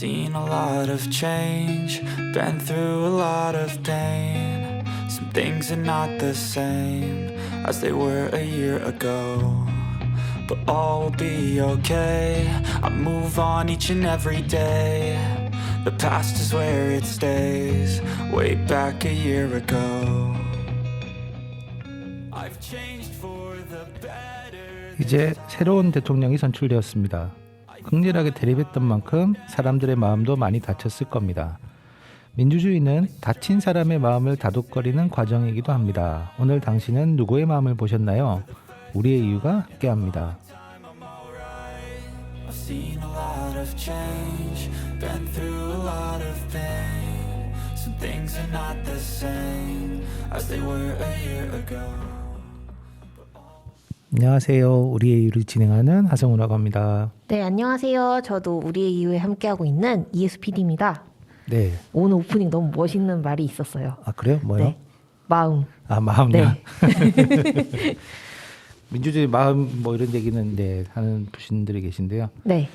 seen a lot of change, been through a lot of pain. Some things are not the same as they were a year ago, but all will be okay. I move on each and every day. The past is where it stays, way back a year ago. I've changed for the better. 이제 새로운 대통령이 선출되었습니다. 극렬하게 대립했던 만큼 사람들의 마음도 많이 다쳤을 겁니다. 민주주의는 다친 사람의 마음을 다독거리는 과정이기도 합니다. 오늘 당신은 누구의 마음을 보셨나요? 우리의 이유가 함께합니다. I've seen a lot of change, been through a lot of pain. Some things are not the same as they were a year ago. 안녕하세요. 우리의 이유를 진행하는 하성우라고 합니다. 네, 안녕하세요. 저도 우리의 이유에 함께하고 있는 ESPD입니다. 네. 오늘 오프닝 너무 멋있는 말이 있었어요. 아 그래요? 뭐요? 네, 마음. 아 마음요. 네. 민주주의 마음 뭐 이런 얘기는 네, 하는 분들이 계신데요. 네.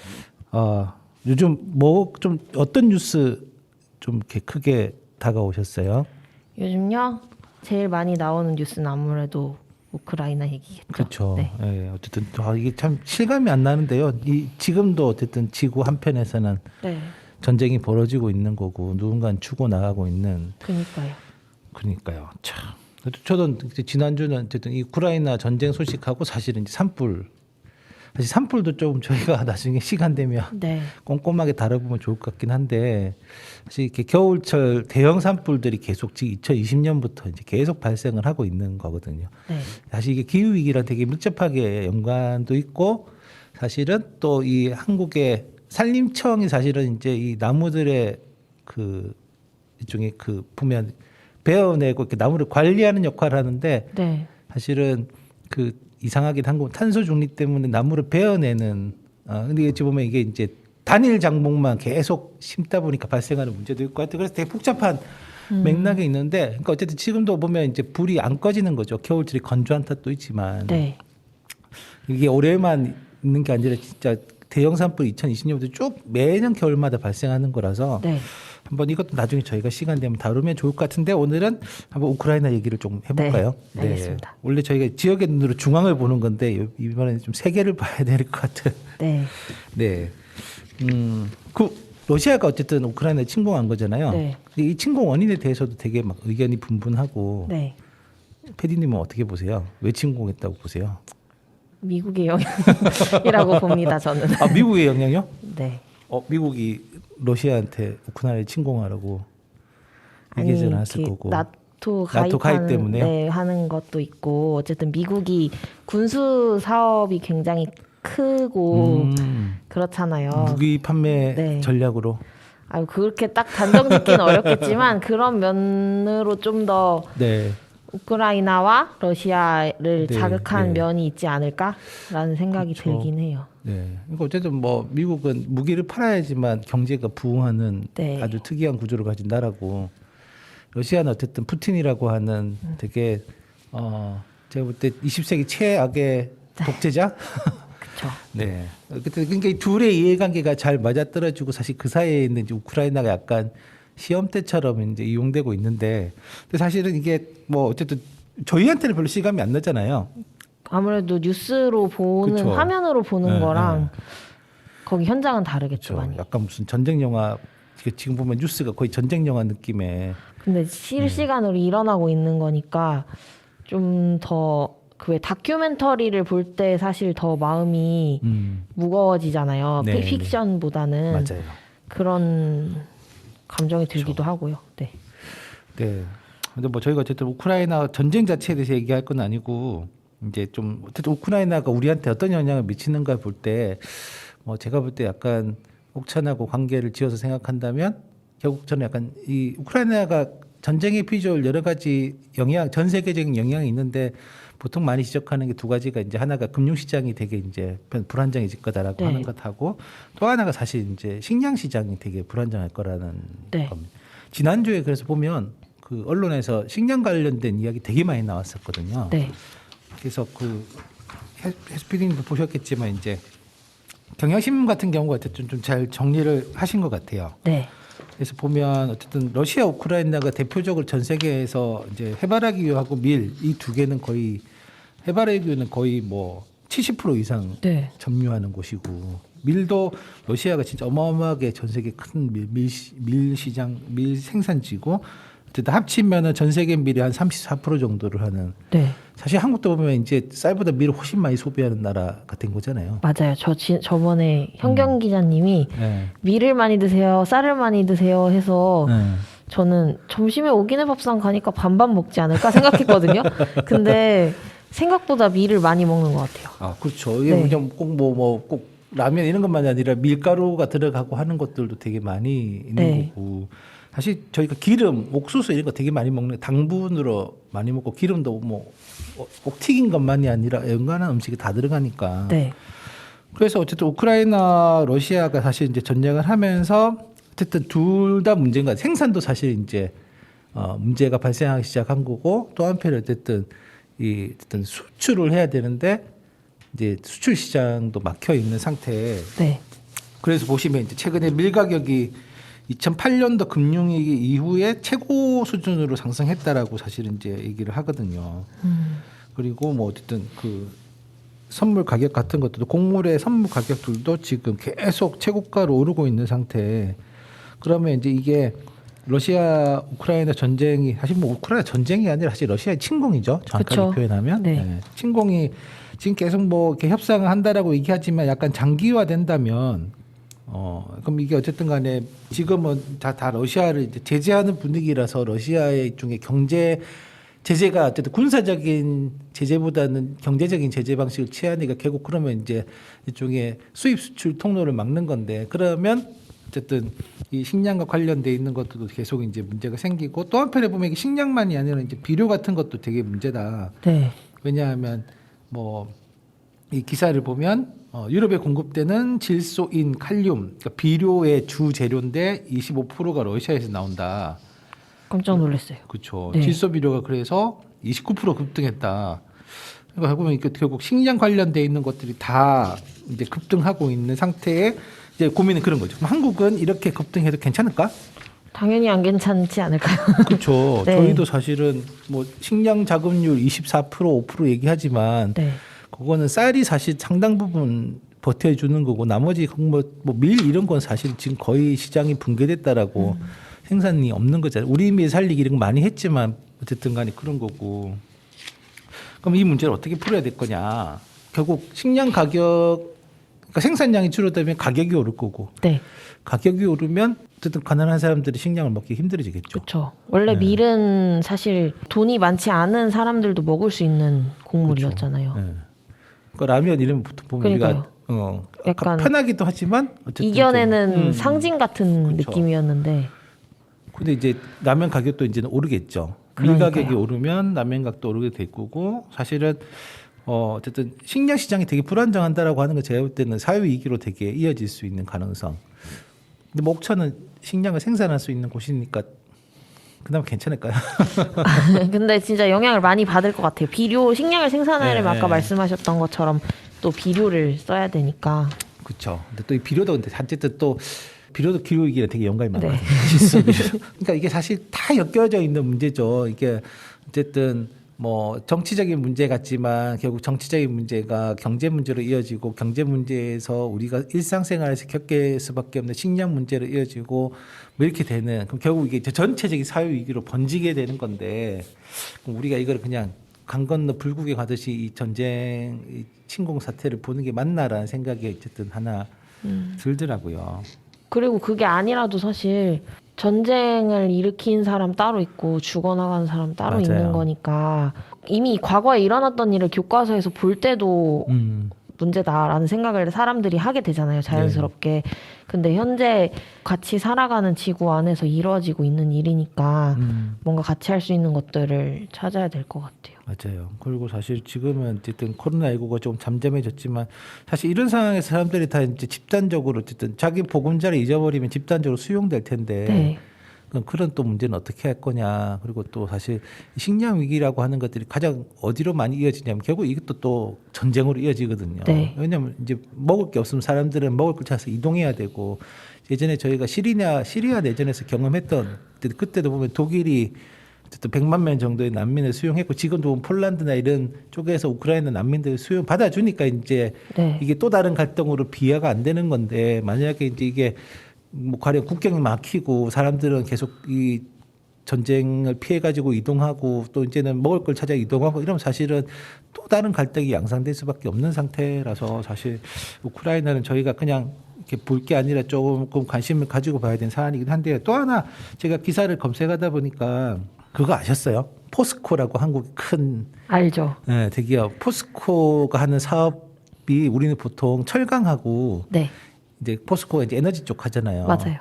요즘 뭐 좀 어떤 뉴스 좀 이렇게 크게 다가오셨어요? 요즘요, 제일 많이 나오는 뉴스는 아무래도 우크라이나 얘기겠죠. 그렇죠. 네. 예, 어쨌든 이게 참 실감이 안 나는데요. 지금도 어쨌든 지구 한편에서는 네. 전쟁이 벌어지고 있는 거고 누군가는 죽어 나가고 있는. 그러니까요. 참. 저도 이제 지난주는 어쨌든 이 우크라이나 전쟁 소식하고 사실은 이제 사실 산불도 좀 저희가 나중에 시간 되면 네. 꼼꼼하게 다뤄보면 좋을 것 같긴 한데 사실 이렇게 겨울철 대형 산불들이 계속 지금 2020년부터 이제 계속 발생을 하고 있는 거거든요. 네. 사실 이게 기후 위기랑 되게 밀접하게 연관도 있고 사실은 또 이 한국의 산림청이 사실은 이제 이 나무들의 그 일종의 그 보면 베어내고 이렇게 나무를 관리하는 역할을 하는데 네. 사실은 그 이상하게 한국 탄소 중립 때문에 나무를 베어내는 근데 어찌 보면 이게 이제 단일 장목만 계속 심다 보니까 발생하는 문제도 있고 하여튼 그래서 되게 복잡한 맥락이 있는데 그러니까 어쨌든 지금도 보면 이제 불이 안 꺼지는 거죠. 겨울철이 건조한 탓도 있지만 네. 이게 올해만 있는 게 아니라 진짜 대형 산불이 2020년부터 쭉 매년 겨울마다 발생하는 거라서 네. 한번 이것도 나중에 저희가 시간 되면 다루면 좋을 것 같은데 오늘은 한번 우크라이나 얘기를 좀 해볼까요? 네, 알겠습니다. 원래 저희가 지역의 눈으로 중앙을 보는 건데 이번에는 좀 세계를 봐야 될 것 같은. 네. 네. 그 러시아가 어쨌든 우크라이나에 침공한 거잖아요. 네. 이 침공 원인에 대해서도 되게 막 의견이 분분하고. 네. 패디님은 어떻게 보세요? 왜 침공했다고 보세요? 미국의 영향이라고 봅니다, 저는. 아 미국의 영향이요? 네. 미국이 러시아한테 우크라이나를 침공하라고 얘기하지 않았을 거고. 나토 가입 때문에요? 네, 하는 것도 있고 어쨌든 미국이 군수 사업이 굉장히 크고 그렇잖아요. 무기 판매 네. 전략으로. 그렇게 딱 단정짓기는 어렵겠지만 그런 면으로 좀 더 네. 우크라이나와 러시아를 네, 자극한 네. 면이 있지 않을까라는 생각이 그렇죠. 들긴 해요. 네. 그러니까 어쨌든 뭐 미국은 무기를 팔아야지만 경제가 부흥하는 네. 아주 특이한 구조를 가진 나라고 러시아는 어쨌든 푸틴이라고 하는 되게 제가 볼 때 20세기 최악의 독재자. 그렇죠. 네. 그러니까 이 둘의 이해관계가 잘 맞아떨어지고 사실 그 사이에 있는 이제 우크라이나가 약간 시험대처럼 이제 이용되고 있는데 근데 사실은 이게 뭐 어쨌든 저희한테는 별로 실감이 안 나잖아요. 아무래도 뉴스로 보는 그쵸. 화면으로 보는 네, 거랑 거기 현장은 다르겠죠, 그렇죠. 많이. 약간 무슨 전쟁 영화 지금 보면 뉴스가 거의 전쟁 영화 느낌의. 근데 실시간으로 일어나고 있는 거니까 좀 더 그 왜 다큐멘터리를 볼 때 사실 더 마음이 무거워지잖아요. 네, 픽션보다는 맞아요. 그런 감정이 들기도 하고요. 네. 네. 근데 뭐 저희가 어쨌든 우크라이나 전쟁 자체에 대해서 얘기할 건 아니고 이제 좀 어쨌든 우크라이나가 우리한테 어떤 영향을 미치는가 볼 때 뭐 제가 볼 때 약간 옥천하고 관계를 지어서 생각한다면 결국 저는 약간 이 우크라이나가 전쟁에 빚어올 여러 가지 영향, 전 세계적인 영향이 있는데 보통 많이 지적하는 게 두 가지가 이제 하나가 금융시장이 되게 이제 불안정해질 거다라고 네. 하는 것하고 또 하나가 사실 이제 식량 시장이 되게 불안정할 거라는 네. 겁니다. 지난주에 그래서 보면 그 언론에서 식량 관련된 이야기 되게 많이 나왔었거든요. 네. 그래서 그 해스피디님도 보셨겠지만 이제 경향신문 같은 경우가 어쨌든 좀 잘 정리를 하신 것 같아요. 네. 그래서 보면 어쨌든 러시아, 우크라이나가 대표적으로 전 세계에서 이제 해바라기유하고 밀 이 두 개는 거의 해바라기유는 거의 뭐 70% 이상 네. 점유하는 곳이고 밀도 러시아가 진짜 어마어마하게 전 세계 큰 밀 시장 밀 생산지고 어쨌든 합치면은 전 세계 밀이 한 34% 정도를 하는. 네. 사실 한국도 보면 이제 쌀보다 밀을 훨씬 많이 소비하는 나라가 된 거잖아요. 맞아요. 저번에 현경 기자님이 네. 밀을 많이 드세요, 쌀을 많이 드세요 해서 네. 저는 점심에 오기네 밥상 가니까 반반 먹지 않을까 생각했거든요. 근데 생각보다 밀을 많이 먹는 것 같아요. 아 그렇죠. 이게 네. 그냥 꼭 라면 이런 것만이 아니라 밀가루가 들어가고 하는 것들도 되게 많이 있는 네. 거고. 사실 저희가 기름, 옥수수 이런 거 되게 많이 먹는 당분으로 많이 먹고 기름도 뭐 꼭 튀긴 것만이 아니라 연간한 음식이 다 들어가니까. 네. 그래서 어쨌든 우크라이나, 러시아가 사실 이제 전쟁을 하면서 어쨌든 둘 다 문제인 것 같아요. 생산도 사실 이제 문제가 발생하기 시작한 거고 또 한편에 어쨌든 어쨌든 수출을 해야 되는데 이제 수출 시장도 막혀 있는 상태에 네. 그래서 보시면 이제 최근에 밀 가격이 2008년도 금융위기 이후에 최고 수준으로 상승했다라고 사실은 이제 얘기를 하거든요. 그리고 뭐 어쨌든 그 선물 가격 같은 것들도 곡물의 선물 가격들도 지금 계속 최고가로 오르고 있는 상태. 그러면 이제 이게 러시아 우크라이나 전쟁이 사실 뭐 우크라이나 전쟁이 아니라 사실 러시아의 침공이죠. 정확하게 그쵸. 표현하면. 네. 네. 침공이 지금 계속 뭐 이렇게 협상을 한다라고 얘기하지만 약간 장기화된다면 그럼 이게 어쨌든 간에 지금은 다 러시아를 이제 제재하는 분위기라서 러시아의 일종의 경제 제재가 어쨌든 군사적인 제재보다는 경제적인 제재 방식을 취하니까 결국 그러면 이제 일종의 수입 수출 통로를 막는 건데 그러면 어쨌든 이 식량과 관련돼 있는 것들도 계속 이제 문제가 생기고 또 한편에 보면 이게 식량만이 아니라 이제 비료 같은 것도 되게 문제다. 네. 왜냐하면 뭐 이 기사를 보면 유럽에 공급되는 질소인 칼륨, 그러니까 비료의 주 재료인데 25%가 러시아에서 나온다. 깜짝 놀랐어요. 그렇죠. 네. 질소 비료가 그래서 29% 급등했다. 그러니까 보면 결국 식량 관련돼 있는 것들이 다 이제 급등하고 있는 상태에 이제 고민은 그런 거죠. 그럼 한국은 이렇게 급등해도 괜찮을까? 당연히 안 괜찮지 않을까요? 그렇죠. 네. 저희도 사실은 뭐 식량 자급률 24% 5% 얘기하지만 네. 그거는 쌀이 사실 상당 부분 버텨주는 거고 나머지 뭐밀 이런 건 사실 지금 거의 시장이 붕괴됐다라고 생산이 없는 거잖아요. 우리 밀 살리기 이런 거 많이 했지만 어쨌든 간에 그런 거고. 그럼 이 문제를 어떻게 풀어야 될 거냐. 결국 식량 가격 그러니까 생산량이 줄어들면 가격이 오를 거고 네. 가격이 오르면 어쨌든 가난한 사람들이 식량을 먹기 힘들어지겠죠. 그렇죠. 원래 네. 밀은 사실 돈이 많지 않은 사람들도 먹을 수 있는 곡물이었잖아요. 네. 그러니까 라면 이런 보통 보면 우리가 약간 편하기도 하지만 어쨌든 이겨내는 좀, 상징 같은 그쵸. 느낌이었는데 근데 이제 라면 가격도 이제는 오르겠죠. 밀 그러니까요. 가격이 오르면 라면 가격도 오르게 될 거고 사실은 어쨌든 식량 시장이 되게 불안정한다라고 하는 거 제가 볼 때는 사회 위기로 되게 이어질 수 있는 가능성. 근데 목천은 식량을 생산할 수 있는 곳이니까 그나마 괜찮을까요? 근데 진짜 영향을 많이 받을 것 같아요. 비료 식량을 생산하려면 네, 아까 네. 말씀하셨던 것처럼 또 비료를 써야 되니까. 그렇죠. 근데 또 이 비료도 근데 어쨌든 또 비료도 기후위기랑 되게 연관이 네. 많아요. 질소 비료. 그러니까 이게 사실 다 엮여져 있는 문제죠. 이게 어쨌든 뭐 정치적인 문제 같지만 결국 정치적인 문제가 경제 문제로 이어지고 경제 문제에서 우리가 일상생활에서 겪을 수밖에 없는 식량 문제로 이어지고 뭐 이렇게 되는 그럼 결국 이게 전체적인 사회 위기로 번지게 되는 건데 그럼 우리가 이걸 그냥 강 건너 불국에 가듯이 이 전쟁 이 침공 사태를 보는 게 맞나라는 생각이 어쨌든 하나 들더라고요. 그리고 그게 아니라도 사실 전쟁을 일으킨 사람 따로 있고 죽어나간 사람 따로 맞아요. 있는 거니까 이미 과거에 일어났던 일을 교과서에서 볼 때도 문제다라는 생각을 사람들이 하게 되잖아요. 자연스럽게. 근데 현재 같이 살아가는 지구 안에서 이루어지고 있는 일이니까 뭔가 같이 할 수 있는 것들을 찾아야 될 것 같아요. 맞아요. 그리고 사실 지금은 어쨌든 코로나19가 좀 잠잠해졌지만 사실 이런 상황에서 사람들이 다 이제 집단적으로 어쨌든 자기 보금자리 잊어버리면 집단적으로 수용될 텐데 네. 그런 또 문제는 어떻게 할 거냐. 그리고 또 사실 식량 위기라고 하는 것들이 가장 어디로 많이 이어지냐면 결국 이것도 또 전쟁으로 이어지거든요. 네. 왜냐하면 이제 먹을 게 없으면 사람들은 먹을 걸 찾아서 이동해야 되고 예전에 저희가 시리아 내전에서 경험했던 그때도 보면 독일이 어쨌든 100만 명 정도의 난민을 수용했고 지금도 보면 폴란드나 이런 쪽에서 우크라이나 난민들 수용 받아주니까 이제 네. 이게 또 다른 갈등으로 비화가 안 되는 건데 만약에 이제 이게 뭐 가령 국경이 막히고 사람들은 계속 이 전쟁을 피해 가지고 이동하고 또 이제는 먹을 걸 찾아 이동하고 이러면 사실은 또 다른 갈등이 양상될 수밖에 없는 상태라서 사실 우크라이나는 저희가 그냥 이렇게 볼 게 아니라 조금 관심을 가지고 봐야 되는 사안이긴 한데 또 하나 제가 기사를 검색하다 보니까 그거 아셨어요? 포스코라고 한국의 큰 알죠. 대기업 포스코가 하는 사업이 우리는 보통 철강하고 네. 이제 포스코가 이제 에너지 쪽 하잖아요. 맞아요.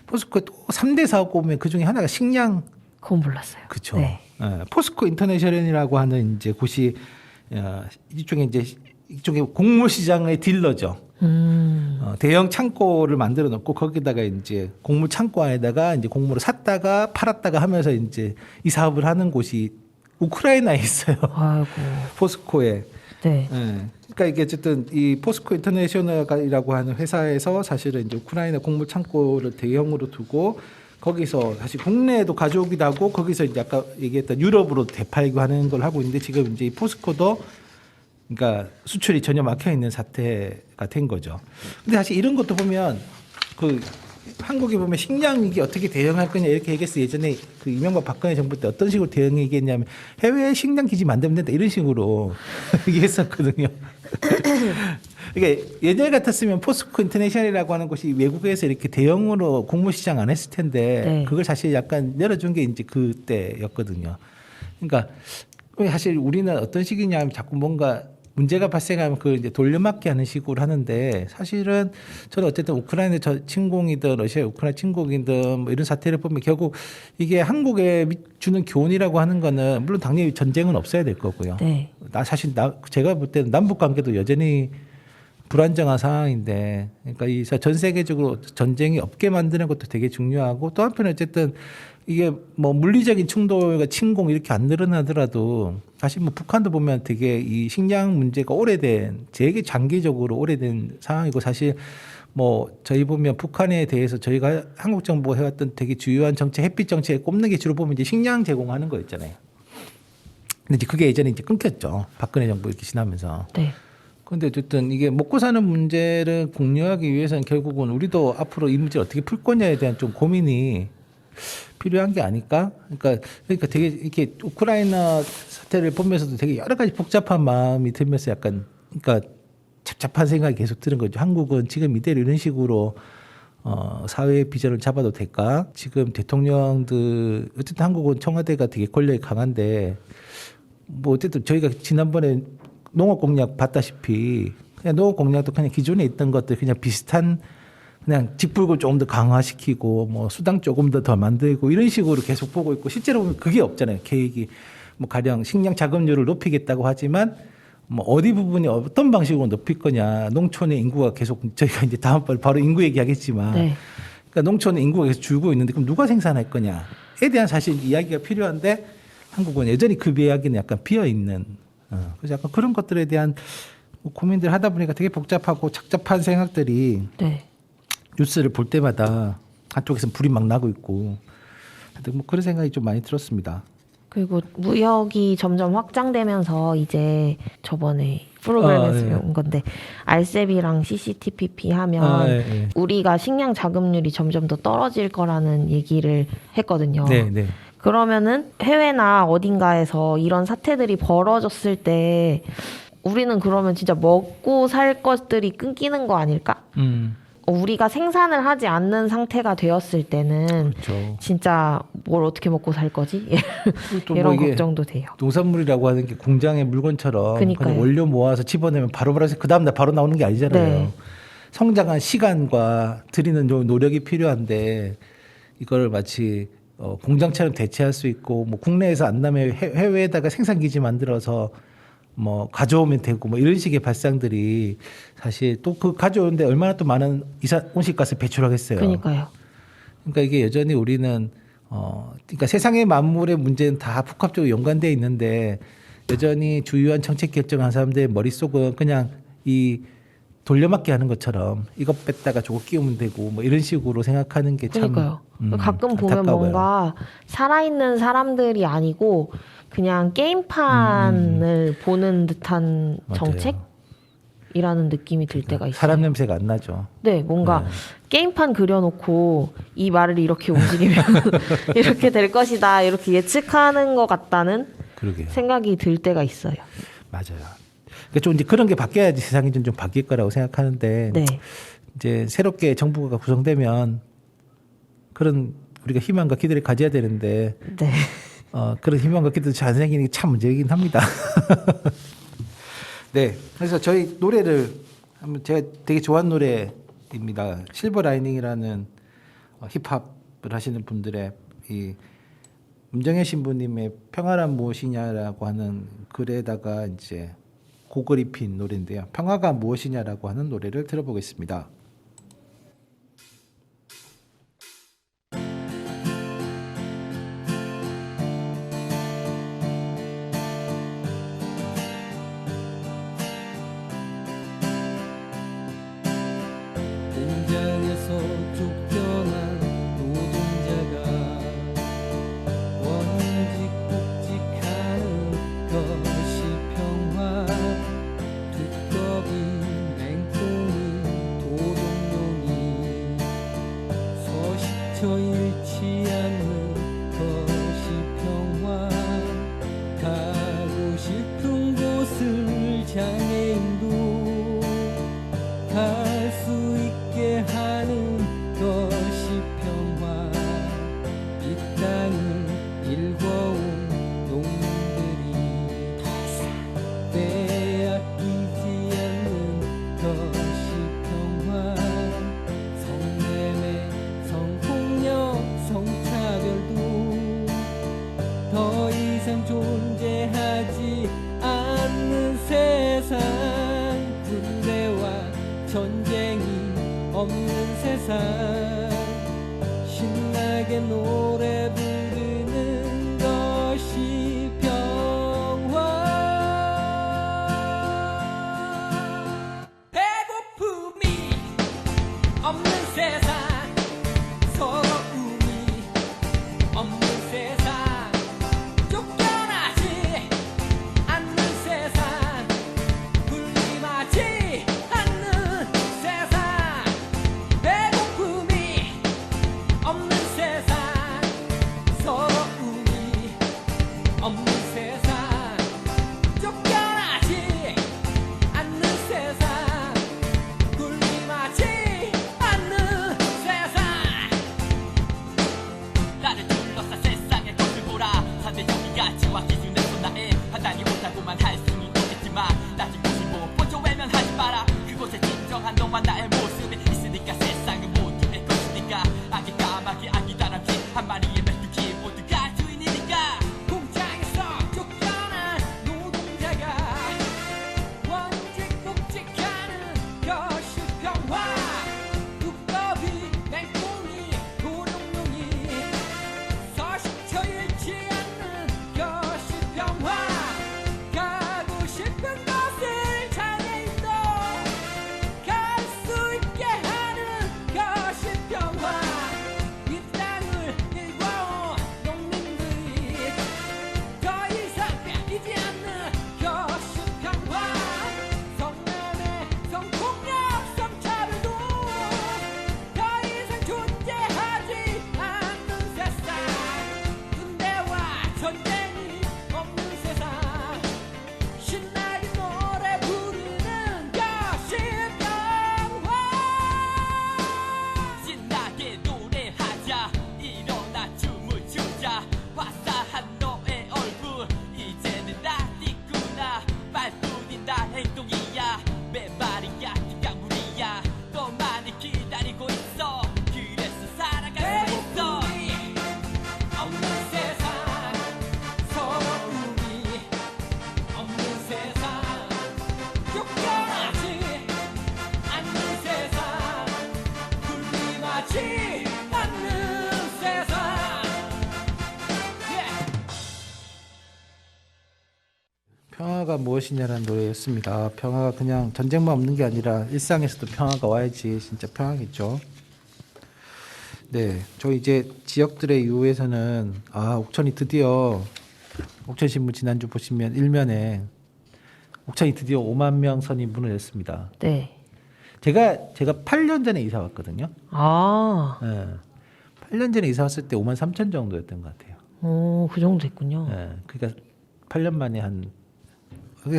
포스코 또 3대 사업 보면 그 중에 하나가 식량. 그건 몰랐어요. 그렇죠. 네. 포스코 인터내셔널이라고 하는 이제 곳이 이쪽에 곡물 시장의 딜러죠. 대형 창고를 만들어 놓고 거기다가 이제 곡물 창고 안에다가 이제 곡물을 샀다가 팔았다가 하면서 이제 이 사업을 하는 곳이 우크라이나에 있어요. 아이고. 포스코에. 네. 그러니까 이게 어쨌든 이 포스코 인터내셔널이라고 하는 회사에서 사실은 이제 우크라이나 곡물 창고를 대형으로 두고 거기서 사실 국내에도 가져오기도 하고 거기서 이제 아까 얘기했던 유럽으로 대팔고 하는 걸 하고 있는데 지금 이제 이 포스코도 그러니까 수출이 전혀 막혀 있는 사태가 된 거죠. 근데 사실 이런 것도 보면 그 한국에 보면 식량 위기 어떻게 대응할 거냐 이렇게 얘기했어요. 예전에 그 이명박 박근혜 정부 때 어떤 식으로 대응얘기했냐면 해외에 식량 기지 만들면 된다 이런 식으로 얘기했었거든요. 이게 예전 같았으면 포스코 인터내셔널이라고 하는 곳이 외국에서 이렇게 대형으로 곡물 시장 안 했을 텐데 네. 그걸 사실 약간 열어준 게 이제 그때였거든요. 그러니까 사실 우리는 어떤 식이냐면 자꾸 뭔가 문제가 발생하면 그 이제 돌려막기 하는 식으로 하는데 사실은 저는 어쨌든 우크라이나 침공이든 러시아 우크라이나 침공이든 뭐 이런 사태를 보면 결국 이게 한국에 주는 교훈이라고 하는 거는 물론 당연히 전쟁은 없어야 될 거고요. 네. 제가 볼 때는 남북 관계도 여전히 불안정한 상황인데 그러니까 이 전 세계적으로 전쟁이 없게 만드는 것도 되게 중요하고 또 한편에 어쨌든 이게 뭐 물리적인 충돌과 침공 이렇게 안 늘어나더라도 사실 뭐 북한도 보면 되게 이 식량 문제가 오래된 되게 장기적으로 오래된 상황이고 사실 뭐 저희 보면 북한에 대해서 저희가 한국 정부가 해왔던 되게 주요한 정책 햇빛 정책에 꼽는 게 주로 보면 이제 식량 제공하는 거 있잖아요. 근데 이제 그게 예전에 이제 끊겼죠. 박근혜 정부 이렇게 지나면서. 네. 그런데 어쨌든 이게 먹고 사는 문제를 공유하기 위해서는 결국은 우리도 앞으로 이 문제를 어떻게 풀 거냐에 대한 좀 고민이 필요한 게 아닐까? 그러니까 되게 이렇게 우크라이나 사태를 보면서도 되게 여러 가지 복잡한 마음이 들면서 약간 그러니까 잡잡한 생각이 계속 드는 거죠. 한국은 지금 이대로 이런 식으로 사회의 비전을 잡아도 될까? 지금 대통령들 어쨌든 한국은 청와대가 되게 권력이 강한데 뭐 어쨌든 저희가 지난번에 농업 공약 봤다시피 그냥 농업 공약도 그냥 기존에 있던 것들 그냥 비슷한 그냥 직불을 조금 더 강화시키고 뭐 수당 조금 더 만들고 이런 식으로 계속 보고 있고 실제로 보면 그게 없잖아요. 계획이 뭐 가령 식량 자급률을 높이겠다고 하지만 뭐 어디 부분이 어떤 방식으로 높일 거냐. 농촌의 인구가 계속 저희가 이제 다음번에 바로 인구 얘기하겠지만 네. 그러니까 농촌의 인구가 계속 줄고 있는데 그럼 누가 생산할 거냐에 대한 사실 이야기가 필요한데 한국은 여전히 그 이야기는 약간 비어 있는 그래서 약간 그런 것들에 대한 고민들 하다 보니까 되게 복잡하고 착잡한 생각들이 네. 뉴스를 볼 때마다 한쪽에서는 불이 막 나고 있고 뭐 그런 생각이 좀 많이 들었습니다. 그리고 무역이 점점 확장되면서 이제 저번에 프로그램에서 네. 온 건데 RCEP이랑 CCTPP 하면 네. 우리가 식량 자급률이 점점 더 떨어질 거라는 얘기를 했거든요. 네. 그러면은 해외나 어딘가에서 이런 사태들이 벌어졌을 때 우리는 그러면 진짜 먹고 살 것들이 끊기는 거 아닐까? 우리가 생산을 하지 않는 상태가 되었을 때는 그렇죠. 진짜 뭘 어떻게 먹고 살 거지? 또 이런 뭐 이게 걱정도 돼요. 농산물이라고 하는 게 공장의 물건처럼 그러니까요. 그냥 원료 모아서 집어내면 바로바로 그 다음날 바로 나오는 게 아니잖아요. 네. 성장한 시간과 들이는 좀 노력이 필요한데 이걸 마치 공장처럼 대체할 수 있고 뭐 국내에서 안 나면 해외에다가 생산기지 만들어서 뭐 가져오면 되고 뭐 이런 식의 발상들이 사실 또 그 가져오는데 얼마나 또 많은 온실가스 배출하겠어요. 그러니까요. 그러니까 이게 여전히 우리는 그러니까 세상의 만물의 문제는 다 복합적으로 연관되어 있는데 여전히 주요한 정책 결정한 사람들의 머릿속은 그냥 이 돌려막기 하는 것처럼 이것 뺐다가 저거 끼우면 되고 뭐 이런 식으로 생각하는 게 참 그러니까요. 가끔 보면 안타까워요. 뭔가 살아있는 사람들이 아니고 그냥 게임판을 보는 듯한 맞아요. 정책이라는 느낌이 들 때가 있어요. 사람 냄새가 안 나죠. 네, 뭔가 게임판 그려놓고 이 말을 이렇게 움직이면 이렇게 될 것이다 이렇게 예측하는 것 같다는 그러게요. 생각이 들 때가 있어요. 맞아요. 그러니까 좀 이제 그런 게 바뀌어야지 세상이 좀 바뀔 거라고 생각하는데 네, 이제 새롭게 정부가 구성되면 그런 우리가 희망과 기대를 가져야 되는데 네. 그런 희망과 기대도 잘 생기는 게 참 문제이긴 합니다. 네, 그래서 저희 노래를 한번 제가 되게 좋아하는 노래입니다. 실버 라이닝이라는 힙합을 하시는 분들의 이 문정혜 신부님의 평화란 무엇이냐라고 하는 글에다가 이제 곡을 입힌 노래인데요. 평화가 무엇이냐라고 하는 노래를 들어보겠습니다. 공장에서 쫓겨난 노동자가 원직복직하는 것이 평화. 두꺼비 맹꽁이 도둑놈이 서식처 잃지 않는 것이 평화. 가고 싶은 곳을 장애인도 갈 수 있게 하는 것이 평화. 이 땅을 일궈온 농민들이 빼앗기지 않는 것이 평화. 성매매, 성폭력, 성차별도 더 이상 존재하지 않는 세상. 군대와 전쟁이 없는 세상. 신나게 노래 부르는 것이 평화. 배고픔이 없는 세상. 서러움이 없는 세상. 쫓겨나지 않는 세상. 군림하지 않는 세상. 배고픔이 없는 세상. 서러움이 없는 세상. 쫓겨나지 않는 세상. 군림하지 않는 세상. 나를 둘러싼 세상의 것을 보라. 상대적인 가치와 기준에서 나의 판단이 옳다고만 할 수는 없겠지만 나중 것을 못 보죠. 외면하지 마라. 그곳에 진정한 너와 나의 모습이 있으니까 세상은 모두의 것이니까. 악의 까마귀 악이 다람쥐 한 마리의 메뚜기 모두가 주인이니까. 공장에서 쫓겨난 노동자가 원직복직하는 것이 평화. 두꺼비 맹꽁이 도둑놈이 서식처 잃지 않는 것이 평화. 가고 싶은 곳을 장애인도 갈 수 있게 하는 것이 평화. 이 땅을 일궈온 농민들이 더 이상 뺏기지 않는 것이 평화. 성매매, 성폭력, 성차별도 더 이상 존재하지 않는 세상. 군대와 전쟁이 없는 세상. 신나게 노래 부르는 것이 평화. 신나게 노래하자. 일어나 춤을 추자. 화사한 너의 얼굴 이제는 낯익구나. 말뿐인다 행동이야. 맨말이야 뒷강물이야. 더 많이 기다리고 있어. 그래서 살아가고 있어. 없는 세상. 서러움이 없는 세상. 쫓겨나지 않는 세상. 군림하지 않는 세상. 평화가 무엇이냐라는 노래였습니다. 평화가 그냥 전쟁만 없는 게 아니라 일상에서도 평화가 와야지 진짜 평화겠죠. 네, 저희 이제 지역들의 이후에서는 옥천이 드디어 옥천신문 지난주 보시면 일면에 옥천이 드디어 5만 명 선이 문을 열었습니다. 네. 제가 8년 전에 이사 왔거든요. 네. 8년 전에 이사 왔을 때 5만 3천 정도였던 것 같아요. 그 정도 됐군요. 네. 그러니까 8년 만에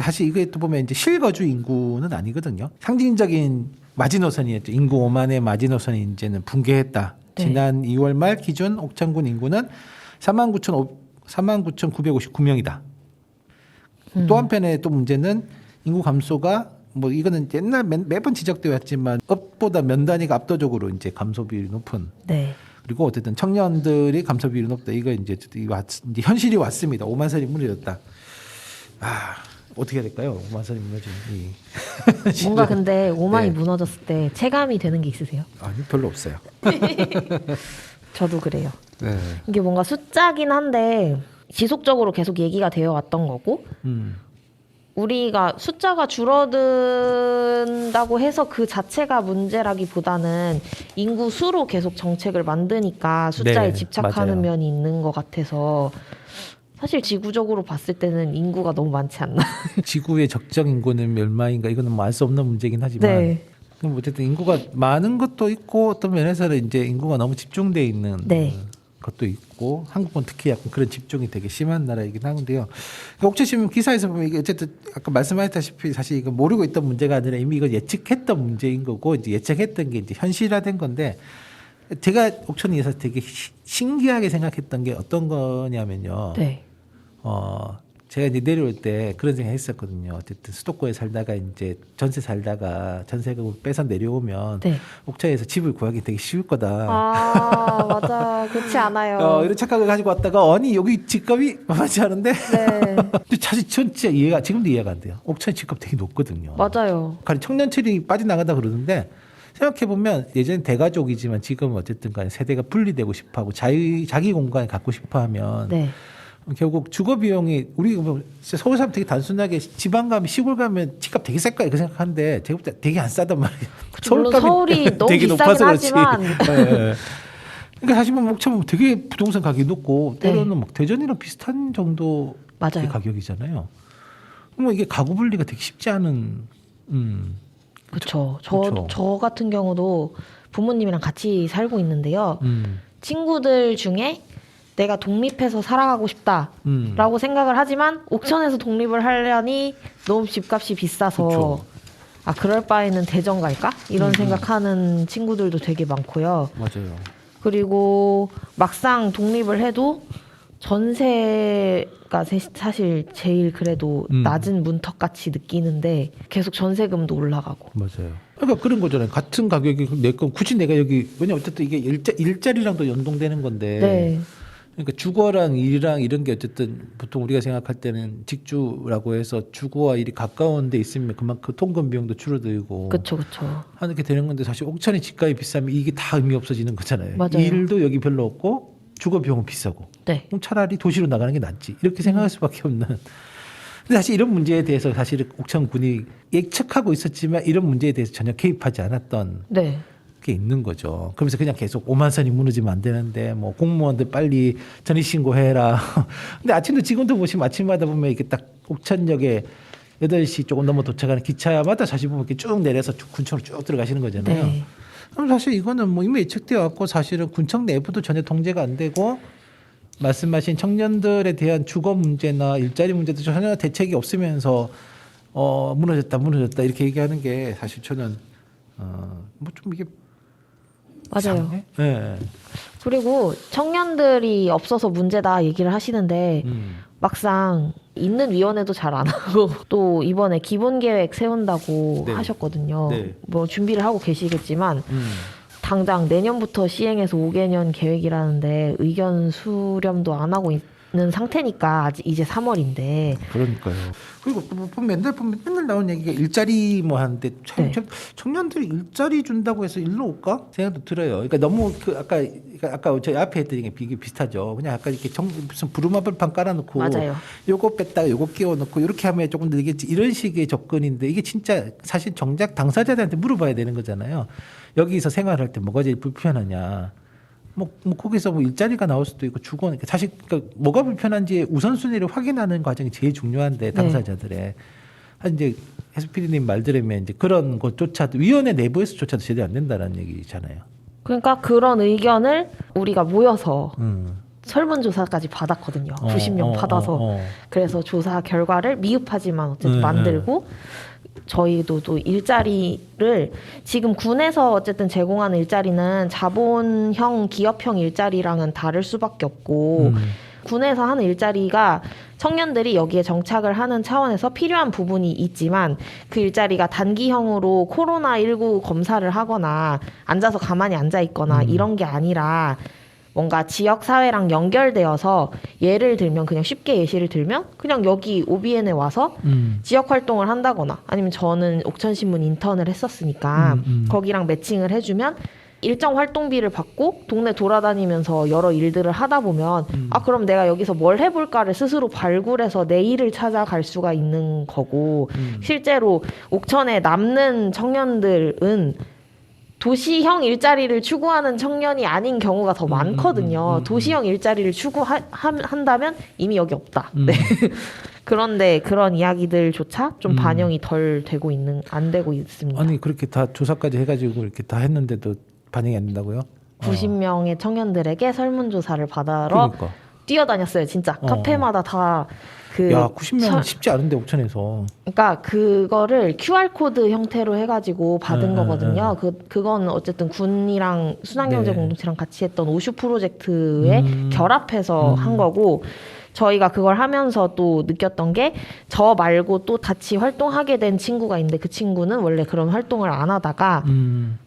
사실 이게 또 보면 이제 실거주 인구는 아니거든요. 상징적인 마지노선이었죠. 인구 5만의 마지노선이 이제는 붕괴했다. 네. 지난 2월 말 기준 옥천군 인구는 49,959명이다. 또 한편에 또 문제는 인구 감소가 뭐 이거는 옛날 매번 지적되어 왔지만 업보다 면 단위가 압도적으로 이제 감소 비율이 높은. 네. 그리고 어쨌든 청년들이 감소 비율이 높다. 이거 이제 현실이 왔습니다. 5만 선이 무너졌다. 어떻게 해야 될까요? 5만 선이 무너지면 뭔가 근데 5만이 네. 무너졌을 때 체감이 되는 게 있으세요? 아니 별로 없어요. 저도 그래요. 네. 이게 뭔가 숫자긴 한데 지속적으로 계속 얘기가 되어 왔던 거고 우리가 숫자가 줄어든다고 해서 그 자체가 문제라기보다는 인구 수로 계속 정책을 만드니까 숫자에 네, 집착하는 맞아요. 면이 있는 것 같아서 사실 지구적으로 봤을 때는 인구가 너무 많지 않나. 지구의 적정 인구는 멸망인가 이거는 뭐 알 수 없는 문제긴 하지만 네. 그럼 어쨌든 인구가 많은 것도 있고 어떤 면에서는 이제 인구가 너무 집중돼 있는 네. 것도 있고 한국은 특히 약간 그런 집중이 되게 심한 나라이긴 한데요. 그러니까 옥천신문 기사에서 보면 이게 어쨌든 아까 말씀하셨다시피 사실 이거 모르고 있던 문제가 아니라 이미 이거 예측했던 문제인 거고 이제 예측했던 게 이제 현실화된 건데 제가 옥천에서 되게 신기하게 생각했던 게 어떤 거냐면요. 네. 제가 이제 내려올 때 그런 생각 했었거든요. 어쨌든 수도권에 살다가 이제 전세 살다가 전세금 빼서 내려오면 네. 옥천에서 집을 구하기 되게 쉬울 거다. 맞아. 그렇지 않아요. 이런 착각을 가지고 왔다가 아니 여기 집값이 만만치 않은데 네. 근데 사실 진짜 지금도 이해가 안 돼요. 옥천 집값 되게 높거든요. 맞아요. 청년층이 빠져나간다 그러는데 생각해보면 예전에 대가족이지만 지금은 어쨌든 간에 세대가 분리되고 싶어하고 자기 공간을 갖고 싶어하면 네. 결국 주거 비용이 우리 서울 사람 되게 단순하게 지방 가면 시골 가면 집값 되게 쌀 거야 이렇게 생각하는데 제가 볼 때 되게 안 싸단 말이에요. 물론 서울이 너무 되게 비싸긴 높아서 그렇지. 하지만 네. 그러니까 사실 뭐 목차 보면 되게 부동산 가격이 높고 때로는 네. 막 대전이랑 비슷한 정도 맞아요. 가격이잖아요. 그러면 이게 가구 분리가 되게 쉽지 않은. 그렇죠. 그쵸. 저 같은 경우도 부모님이랑 같이 살고 있는데요. 친구들 중에 내가 독립해서 살아가고 싶다라고 생각을 하지만 옥천에서 독립을 하려니 너무 집값이 비싸서 그쵸. 그럴 바에는 대전 갈까? 이런 생각하는 친구들도 되게 많고요. 맞아요. 그리고 막상 독립을 해도 전세가 사실 제일 그래도 낮은 문턱같이 느끼는데 계속 전세금도 올라가고. 맞아요. 그러니까 그런 거잖아요. 같은 가격이 내 건 굳이 내가 여기 왜냐 어쨌든 이게 일자리랑도 연동되는 건데. 네. 그러니까 주거랑 일이랑 이런 게 어쨌든 보통 우리가 생각할 때는 직주라고 해서 주거와 일이 가까운 데 있으면 그만큼 통근 비용도 줄어들고 그렇죠. 하는 게 되는 건데 사실 옥천의 집값이 비싸면 이게 다 의미 없어지는 거잖아요. 맞아요. 일도 여기 별로 없고 주거 비용은 비싸고 네. 그럼 차라리 도시로 나가는 게 낫지 이렇게 생각할 수밖에 없는. 근데 사실 이런 문제에 대해서 사실 옥천군이 예측하고 있었지만 이런 문제에 대해서 전혀 개입하지 않았던 네. 게 있는 거죠. 그러면서 그냥 계속 5만 선이 무너지면 안 되는데 뭐 공무원들 빨리 전입신고해라. 근데 아침도 지금도 보시면 아침마다 보면 이렇게 딱 옥천역에 8시 조금 넘어 도착하는 기차마다 사실 보면 이렇게 쭉 내려서 군청으로 쭉 들어가시는 거잖아요. 네. 그럼 사실 이거는 뭐 이미 예측되어 왔고 사실은 군청 내부도 전혀 통제가 안 되고 말씀하신 청년들에 대한 주거 문제나 일자리 문제도 전혀 대책이 없으면서 무너졌다 이렇게 얘기하는 게 사실 저는 뭐 좀 이게 맞아요. 이상해? 네. 그리고 청년들이 없어서 문제다 얘기를 하시는데 막상 있는 위원회도 잘 안 하고 또 이번에 기본 계획 세운다고 네. 하셨거든요. 네. 뭐 준비를 하고 계시겠지만 당장 내년부터 시행해서 5개년 계획이라는데 의견 수렴도 안 하고 상태니까 아직 이제 3월인데. 그러니까요. 그리고 맨날 나오는 얘기가 일자리 뭐 하는데 네. 청년들이 일자리 준다고 해서 일로 올까 생각도 들어요. 그러니까 너무 아까 저희 앞에 했던 게 비슷하죠. 그냥 아까 이렇게 무슨 부루마블판 깔아놓고 맞아요. 요거 뺐다가 요거 끼워놓고 이렇게 하면 조금 늘겠지 이런 식의 접근인데 이게 진짜 사실 정작 당사자들한테 물어봐야 되는 거잖아요. 여기서 생활할 때 뭐가 제일 불편하냐. 뭐 거기서 뭐 일자리가 나올 수도 있고 주거니까 사실 그러니까 뭐가 불편한지 우선순위를 확인하는 과정이 제일 중요한데 당사자들의 이제 해수PD님 말 들으면 이제 그런 것조차도 위원회 내부에서조차도 제대로 안 된다는 얘기잖아요. 그러니까 그런 의견을 우리가 모여서 설문조사까지 받았거든요. 90명 받아서. 그래서 조사 결과를 미흡하지만 어쨌든 만들고 저희도 또 일자리를 지금 군에서 어쨌든 제공하는 일자리는 자본형 기업형 일자리랑은 다를 수밖에 없고 군에서 하는 일자리가 청년들이 여기에 정착을 하는 차원에서 필요한 부분이 있지만 그 일자리가 단기형으로 코로나19 검사를 하거나 앉아서 가만히 앉아 있거나 이런 게 아니라 뭔가 지역사회랑 연결되어서 예를 들면 그냥 쉽게 예시를 들면 그냥 여기 OBN에 와서 지역활동을 한다거나 아니면 저는 옥천신문 인턴을 했었으니까 거기랑 매칭을 해주면 일정 활동비를 받고 동네 돌아다니면서 여러 일들을 하다 보면 아 그럼 내가 여기서 뭘 해볼까를 스스로 발굴해서 내 일을 찾아갈 수가 있는 거고 실제로 옥천에 남는 청년들은 도시형 일자리를 추구하는 청년이 아닌 경우가 더 많거든요. 도시형 일자리를 추구한다면 이미 여기 없다. 네. 그런데 그런 이야기들조차 좀 반영이 안 되고 있습니다. 아니 그렇게 다 조사까지 해가지고 이렇게 다 했는데도 반영이 안 된다고요? 90명의 청년들에게 설문조사를 받아러 뛰어다녔어요. 진짜 카페마다 다 야 90명 쉽지 않은데 옥천에서. 그러니까 그거를 QR 코드 형태로 해가지고 받은 거거든요. 그건 어쨌든 군이랑 순환경제 공동체랑 같이 했던 오슈 프로젝트에 결합해서 한 거고 저희가 그걸 하면서 또 느꼈던 게 저 말고 또 같이 활동하게 된 친구가 있는데 그 친구는 원래 그런 활동을 안 하다가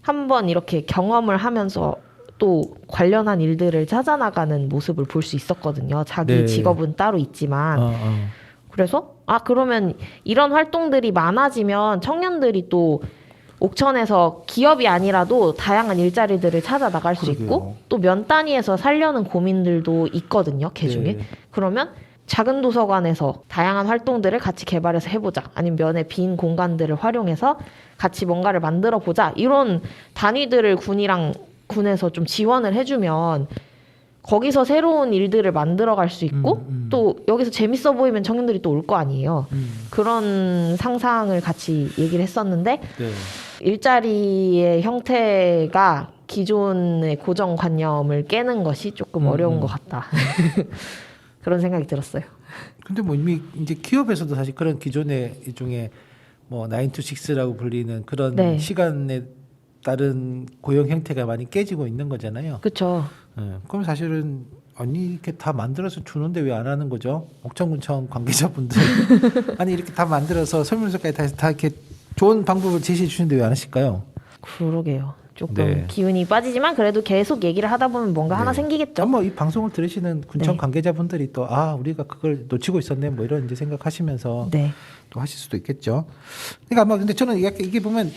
한번 이렇게 경험을 하면서 또 관련한 일들을 찾아나가는 모습을 볼 수 있었거든요. 자기 직업은 따로 있지만. 그래서 그러면 이런 활동들이 많아지면 청년들이 또 옥천에서 기업이 아니라도 다양한 일자리들을 찾아 나갈 수 있고 또 면 단위에서 살려는 고민들도 있거든요. 개중에. 그러면 작은 도서관에서 다양한 활동들을 같이 개발해서 해보자. 아니면 면의 빈 공간들을 활용해서 같이 뭔가를 만들어 보자. 이런 단위들을 군에서 좀 지원을 해주면 거기서 새로운 일들을 만들어갈 수 있고 또 여기서 재밌어 보이면 청년들이 또 올 거 아니에요. 그런 상상을 같이 얘기를 했었는데 일자리의 형태가 기존의 고정관념을 깨는 것이 조금 어려운 것 같다. 그런 생각이 들었어요. 근데 뭐 이미 이제 기업에서도 사실 그런 기존의 일종의 뭐 9 to 6라고 불리는 그런 시간에 따른 고용 형태가 많이 깨지고 있는 거잖아요. 그렇죠. 그럼 사실은 아니 이렇게 다 만들어서 주는데 왜 안 하는 거죠? 옥천군청 관계자분들 아니 이렇게 다 만들어서 설문서까지 다 이렇게 좋은 방법을 제시해 주시는데 왜 안 하실까요? 그러게요. 조금 기운이 빠지지만 그래도 계속 얘기를 하다 보면 뭔가 하나 생기겠죠. 아마 이 방송을 들으시는 군청 관계자분들이 또 우리가 그걸 놓치고 있었네 뭐 이런 이제 생각하시면서 또 하실 수도 있겠죠. 그러니까 아마 근데 저는 이게 보면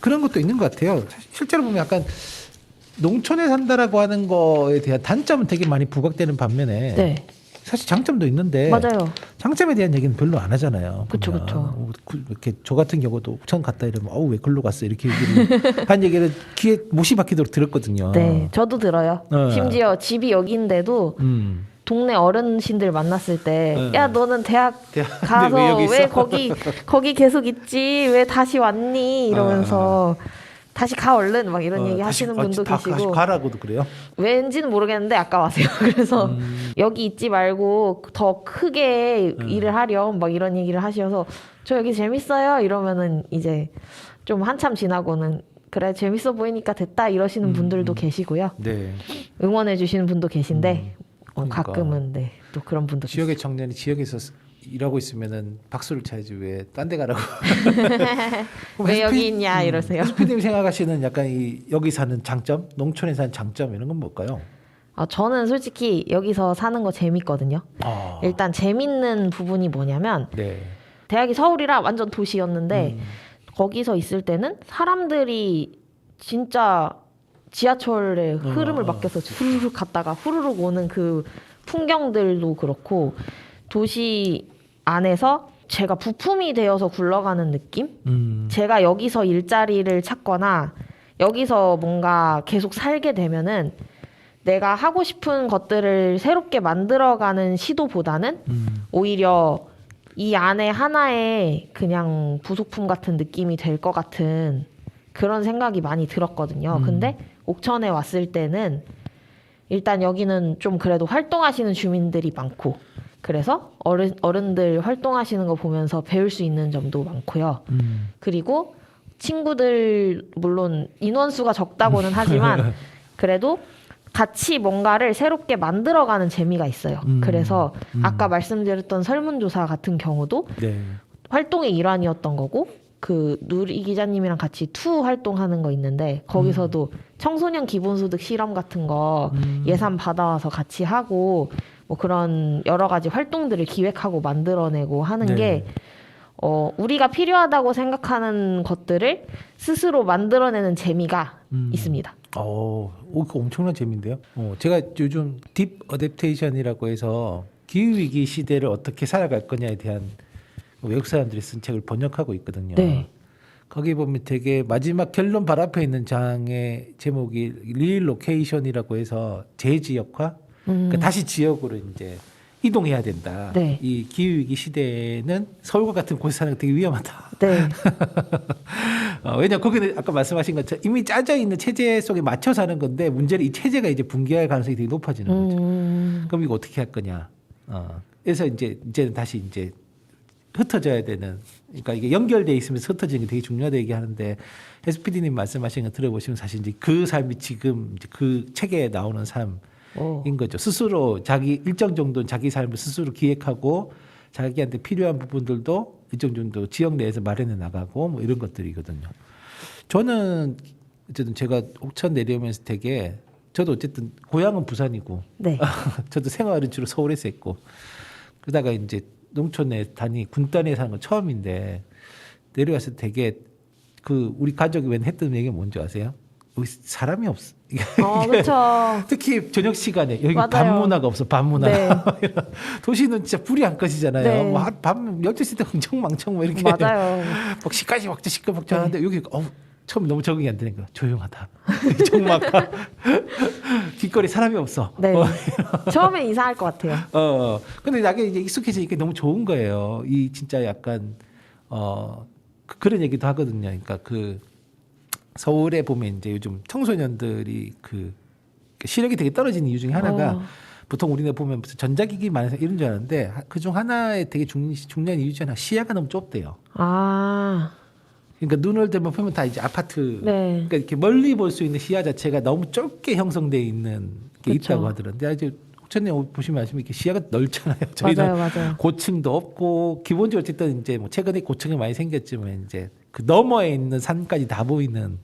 그런 것도 있는 것 같아요. 실제로 보면 약간 농촌에 산다라고 하는 거에 대한 단점은 되게 많이 부각되는 반면에 사실 장점도 있는데 맞아요. 장점에 대한 얘기는 별로 안 하잖아요. 그렇죠. 이렇게 저 같은 경우도 옥천 갔다 이러면 왜 글로 갔어 이렇게 얘기를 한 얘기를 귀에 못이 박히도록 들었거든요. 네, 저도 들어요. 심지어 집이 여기인데도 동네 어르신들 만났을 때 야 너는 대학 가서 왜 거기 계속 있지 왜 다시 왔니 이러면서 다시 가 얼른 막 이런 얘기 하시는 분도 계시고 다시 가라고도 그래요? 왠지는 모르겠는데 아까워하세요. 그래서 여기 있지 말고 더 크게 일을 하렴 막 이런 얘기를 하셔서 저 여기 재밌어요 이러면은 이제 좀 한참 지나고는 그래 재밌어 보이니까 됐다 이러시는 분들도 계시고요. 응원해 주시는 분도 계신데 가끔은 또 그런 분도 지역의 청년이 지역에서 일하고 있으면은 박수를 쳐야지 왜 딴 데 가라고 왜 여기 있냐 이러세요. 해수PD님 생각하시는 약간 여기 사는 장점, 농촌에 사는 장점 이런 건 뭘까요? 저는 솔직히 여기서 사는 거 재밌거든요. 일단 재밌는 부분이 뭐냐면 네. 대학이 서울이라 완전 도시였는데 거기서 있을 때는 사람들이 진짜 지하철의 흐름을 맡겨서 후루룩 갔다가 후루룩 오는 그 풍경들도 그렇고 도시 안에서 제가 부품이 되어서 굴러가는 느낌? 제가 여기서 일자리를 찾거나 여기서 뭔가 계속 살게 되면은 내가 하고 싶은 것들을 새롭게 만들어가는 시도보다는 오히려 이 안에 하나의 그냥 부속품 같은 느낌이 될 것 같은 그런 생각이 많이 들었거든요. 근데 옥천에 왔을 때는 일단 여기는 좀 그래도 활동하시는 주민들이 많고 그래서 어른들 활동하시는 거 보면서 배울 수 있는 점도 많고요. 그리고 친구들 물론 인원수가 적다고는 하지만 그래도 같이 뭔가를 새롭게 만들어가는 재미가 있어요. 그래서 아까 말씀드렸던 설문조사 같은 경우도 네. 활동의 일환이었던 거고 그 누리 기자님이랑 같이 투 활동하는 거 있는데 거기서도 청소년 기본소득 실험 같은 거 예산 받아와서 같이 하고 뭐 그런 여러 가지 활동들을 기획하고 만들어내고 하는 네. 게 우리가 필요하다고 생각하는 것들을 스스로 만들어내는 재미가 있습니다. 그거 엄청난 재미인데요. 제가 요즘 딥 어댑테이션이라고 해서 기후위기 시대를 어떻게 살아갈 거냐에 대한 외국 사람들이 쓴 책을 번역하고 있거든요. 네. 거기 보면 되게 마지막 결론 발 앞에 있는 장의 제목이 릴로케이션이라고 해서 재지역화, 그러니까 다시 지역으로 이제 이동해야 된다. 네. 이 기후위기 시대에는 서울과 같은 곳에 사는 게 되게 위험하다. 네. 왜냐하면 거기는 아까 말씀하신 것처럼 이미 짜져 있는 체제 속에 맞춰 사는 건데 문제는 이 체제가 이제 붕괴할 가능성이 되게 높아지는 거죠. 그럼 이거 어떻게 할 거냐. 그래서 이제는 다시 이제 흩어져야 되는, 그러니까 이게 연결돼 있으면서 흩어지는 게 되게 중요하다 얘기하는데 SPD님 말씀하신 거 들어보시면 사실 이제 그 삶이 지금 이제 그 책에 나오는 삶인 거죠. 스스로 자기 일정 정도 자기 삶을 스스로 기획하고 자기한테 필요한 부분들도 일정 정도 지역 내에서 마련해 나가고 뭐 이런 것들이거든요. 저는 어쨌든 제가 옥천 내려오면서 되게 저도 어쨌든 고향은 부산이고 네. 저도 생활은 주로 서울에서 했고 그러다가 이제 농촌에 군단에 사는 건 처음인데 내려와서 되게 그 우리 가족이 웬 했던 얘기가 뭔지 아세요? 여기 사람이 없어. 그렇죠. 특히 저녁 시간에 여기 맞아요. 밤 문화가 없어. 밤 문화. 네. 도시는 진짜 불이 안 꺼지잖아요. 네. 뭐 밤 12시 때 흥청망청 뭐 이렇게 맞아요. 막 시까지 막 시끌벅적 하는데 여기 처음 너무 적응이 안 되는 거야. 조용하다. 정막하. 길거리 사람이 없어. 네. 처음에 이상할 것 같아요. 근데 나게 이제 익숙해지니까 너무 좋은 거예요. 이 진짜 약간 그런 얘기도 하거든요. 그러니까 그 서울에 보면 이제 요즘 청소년들이 그 시력이 되게 떨어지는 이유 중에 하나가 보통 우리네 보면 무슨 전자기기 많아서 이런 줄 아는데 그중 하나의 되게 중요한 이유 중에 하나 시야가 너무 좁대요. 그러니까 눈을 대면 보면 다 이제 아파트. 네. 그러니까 이렇게 멀리 볼 수 있는 시야 자체가 너무 좁게 형성되어 있는 게 그쵸. 있다고 하더라고요. 이제 옥천에 보시면 아시면 이렇게 시야가 넓잖아요. 저희는 맞아요. 고층도 없고 기본적으로 어쨌든 이제 뭐 최근에 고층이 많이 생겼지만 이제 그 너머에 있는 산까지 다 보이는